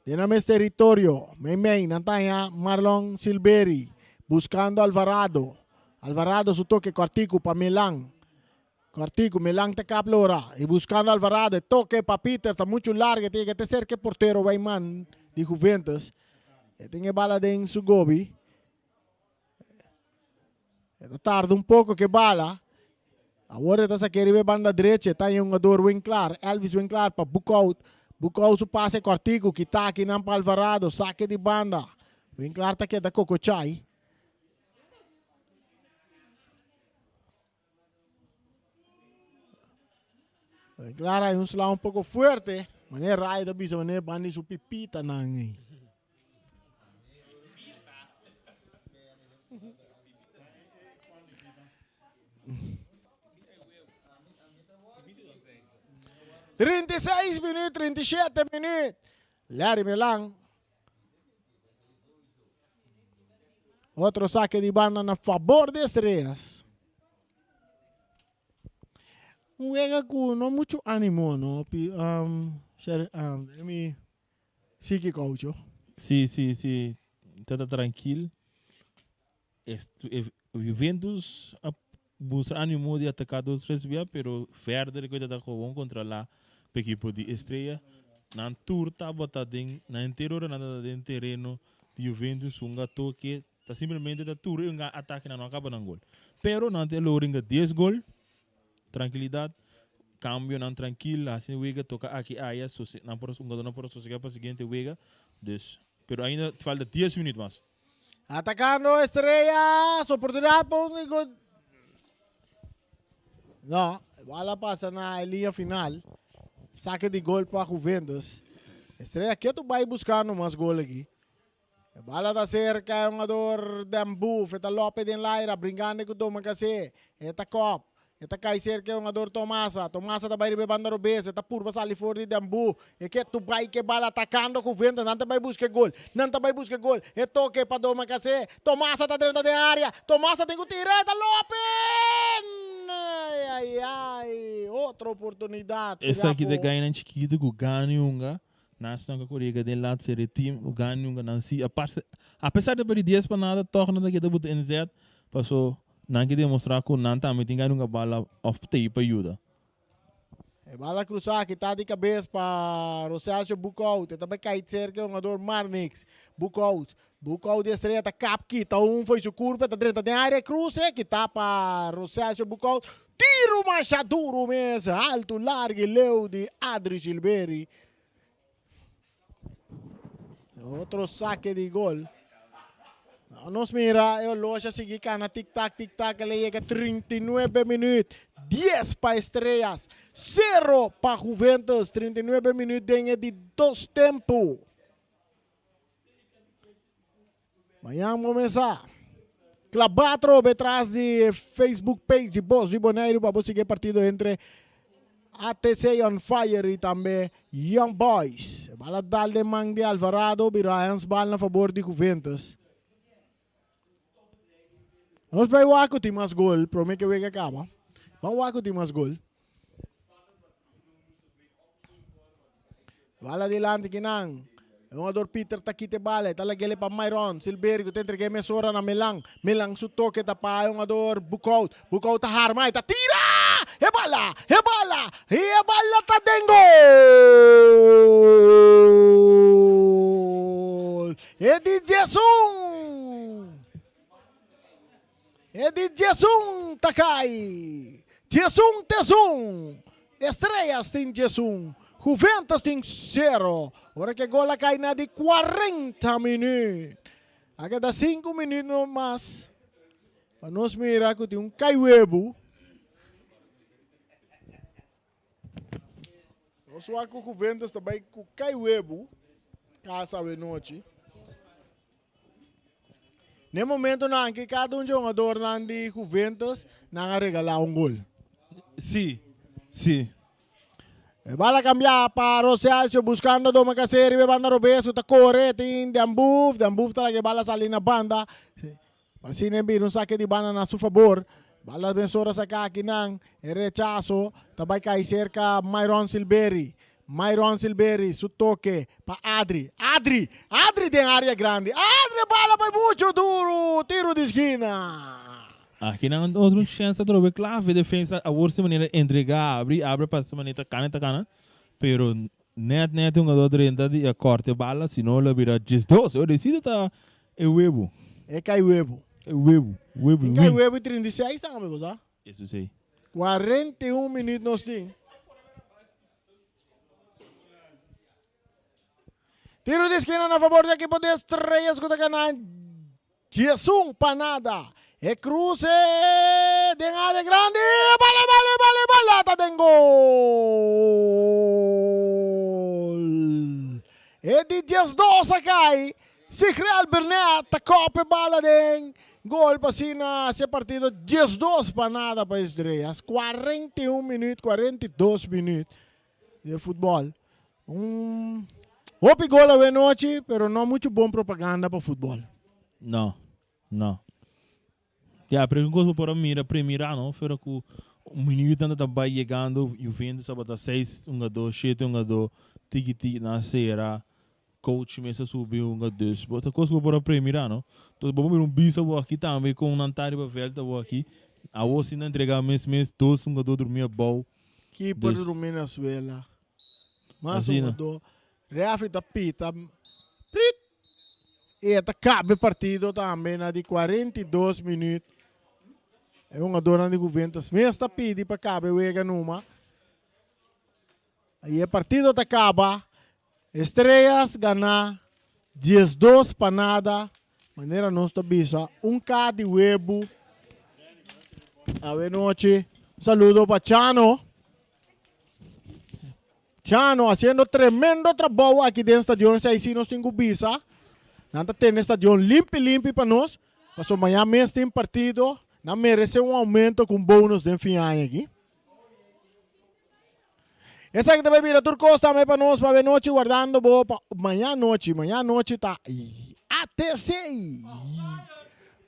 Dename territorio, Meimei, Nantanya, Marlon Silveri. buscando Alvarado. Alvarado su toque cortico para Milan. Cortico, Milan te caplora. Y buscando Alvarado, toque para Peter, está mucho largo. Tiene que te cerca portero, man de Juventus. Tiene bala de su gobi. Tarda pouco que bala. Agora está a banda direita. Está um jogador Winkler. Elvis Winkler para Bukout. Bukout su passe cortico. Que está aqui na Alvarado. Saque de banda. Winkler está aqui da Cocochai. Winkler é slag pouco forte. Wanneer rijdt dat bisa wanneer bandi su pipita nangi. ...36 minutos, 37 minutos. Larry Milan. Outro saque de banda a favor de Estrellas. Juega com não muito ânimo, não? Sigue, coach. Sí. Está tranquilo. Juventus busca ânimo de atacar dos três via, pero verder que está com controlar o equipo de Estrela. Na tour tá botado na interior nada dentro terreno de Juventus toque tá simplesmente da tour ataque não acaba não gol. Pero não tem loringa 10 gol. Tranquilidade. Cambio não tranquilo, assim wega toca aqui aí não por não por sossegar para seguinte wega. Dus, pero ainda falta 10 minutos mais. Atacando Estrellas, oportunidade para um gol. Não, bola passa na linha final. Saque de gol para Juventus. Estrela, que tu vai buscar mais gol aqui? A bola da cerca, um jogador Dembu, Feta Lopes em Laira, brincando com o Toma Cacê. Eta Cop, eta cai cerca, um jogador Tomasa. Tomasa tá vai receber banda robesa, tá por passar ali fora de Dembu. E que tu vai que bola atacando com Juventus, não te vai buscar gol. Não te vai buscar gol. E toque para Toma Cacê. Tomasa tá dentro da área. Tomasa tem que tirar, Lopes! Ai, outra oportunidade. Essa aqui de ganhar chiquito com Ganhunga. Nós não correga de lado ser time o Ganhunga não se apesar de perder 10 para nada torna daqui da botar NZ passou não que demonstrar que não tá metendo Ganhunga bala off tei para ajuda. Bala cruzar que tá de cabeça para Rosácio Bukout. Também cai cerca um jogador Marnix. Bukout de Estrela tá cap quita foi seu curva tá dentro da área cruza que tá para Rosácio Bukout. Tiro machaduro mesmo, alto, largo, leu de Adri Gilberi. Outro saque de gol. Nos mira, eu loja seguir na tic-tac, ele chega 39 minutos. 10 para Estrellas, 0 para Juventus. 39 minutos dentro de 2 tempos. Amanhã vamos começar. Clabatro atrás de Facebook page de Boss de Bonaire para você seguir partido entre ATC on Fire e também Young Boys. Bala dal de Mang de Alvarado, Birayans bal na favor de Juventus. Vamos para o Waco, tem mais gol. Promete que vai acaba. Vamos Waco, tem mais gol. Bala dilante que não. O jogador Peter takite bala, talagele pa Myron, Silverio, te entregue mesora na Melang. Melang su toque ta pa o jogador Bukout. Bukout ta harmay, ta tira! E bala ta dengo! E di Jesung takai. Jesung tesung. Estrellas tem Jesung. Juventus tem 0. Ora que gola cai na de 40 minutos. A cada 5 minutos mais. Para nós mirar que tem um caiuebo. Nós vamos com o Juventus também com caiuebo. Casa de noite. No momento não que cada jogador de Juventus não regalar gol. Sí. Bala cambiar para Rosácio buscando Doma Caseri, banda Robeso, tá corre, tem Dambuf tá que bala sali na banda. Assim nem bir um saque de banda na seu favor. Bala bensora sa aqui nang rechazo, tabay kay cerca Myron Silveri. Myron Silveri, su toque para Adri. Adri de área grande. Adri, bala para muito duro. Tiro de esquina. Aqui não há outra chance de trocar clave. Defesa, a outra maneira entregar, abre para essa maneira, cana. Pero net um jogador de a corte bala, senão ele vira 12. Eu decido tá é huevo. É cai huevo. É huevo. Cai huevo e 36, tá, amigos? Isso sei. 41 minutos nós temos. Tiro de esquina a favor do equipo de Estrellas com a cana. Jesus Panada. E cruce de área grande. Bala. Tá dentro gol. E de 12 cai. Se Real Bernet. Tá copa bala dentro. Gol para esse partido. 12 Panada para Estrellas. 41 minutos, 42 minutos de futebol. Hope gol a noite, pero não muito bom propaganda para futebol. Não. Já, pergunto para mira, não, fora que o minuto ainda está chegando, e o fim de sábado 6, 1-2, 7, 1-2, tiki na serra, coach mesmo subiu 1-2, bota coisa para premiar, não? Então, vamos ver bisa aqui também, com um antari para velta aqui, a você não entregar mês, 2, 1-2, dormir bom. Que por dormir na suela. Mas 1-2. Reafri tá pita. E tá cabe partido também de 42 minutos. É uma dona de governos. Mas tá pidi para cabe o ega numa. Aí o partido tá acaba. Estrellas ganha 12 para nada. Maneira não está bisa. K de huevo. A ver noite. Saludo para Chano. Chano haciendo tremendo trabalho aqui dentro do estádio. Se aí nós temos visa. Nada tem estádio limpo para nós. Mas amanhã mesmo tem partido. Não merece aumento com bônus de fim aqui. Essa aqui também vira Turcos também para nós. Para ver noite guardando. Amanhã noite tá ATC.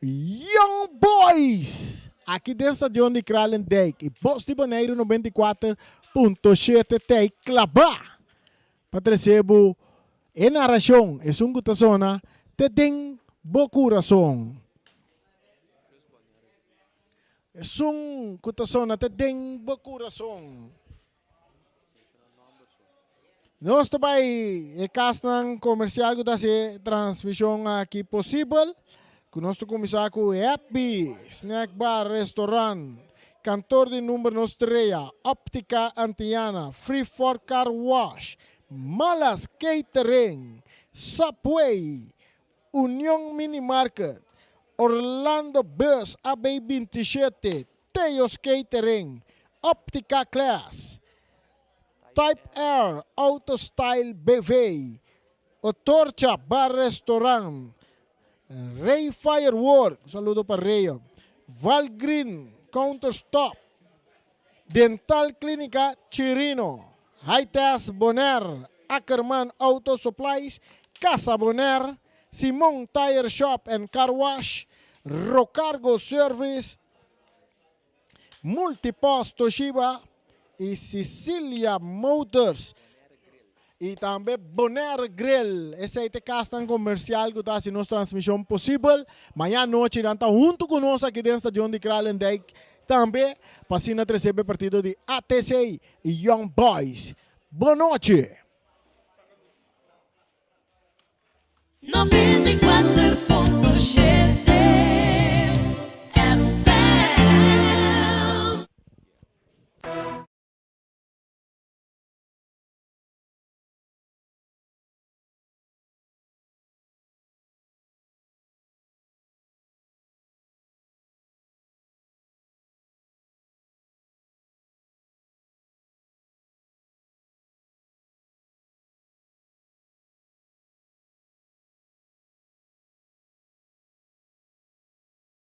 Young Boys. Aqui dentro do estádio de Kralendijk. E Bosti Bonaire 94.7 te clavar. Para receber a narração. É um gutação. Te tem bo coração. É um gutação. Te tem bo coração. Nós também é casang comercial que dá transmissão aqui possível. Que nós começar com Happy Snack Bar Restaurant. Cantor de número Estrella, Óptica Antiana, Free for Car Wash, Malas Catering, Subway, União Mini Market, Orlando Bus AB27, Teos Catering, Óptica Class, Type R, Auto Style BV, Otorcha Bar Restaurant, Ray Firework, saludo para Rayo, Valgreen, Counter Stop, Dental Clínica Chirino, Hightest Bonaire, Ackerman Auto Supplies, Casa Bonaire, Simon Tire Shop and Car Wash, Rocargo Service, Multipost Toshiba e Sicilia Motors. E também Bonaire Grill. Esse é o castan comercial que está sendo transmissão possível. Amanhã noite irão estar junto conosco aqui dentro do estádio de Kralendijk. Também para receber partido de ATC e Young Boys. Boa noite. No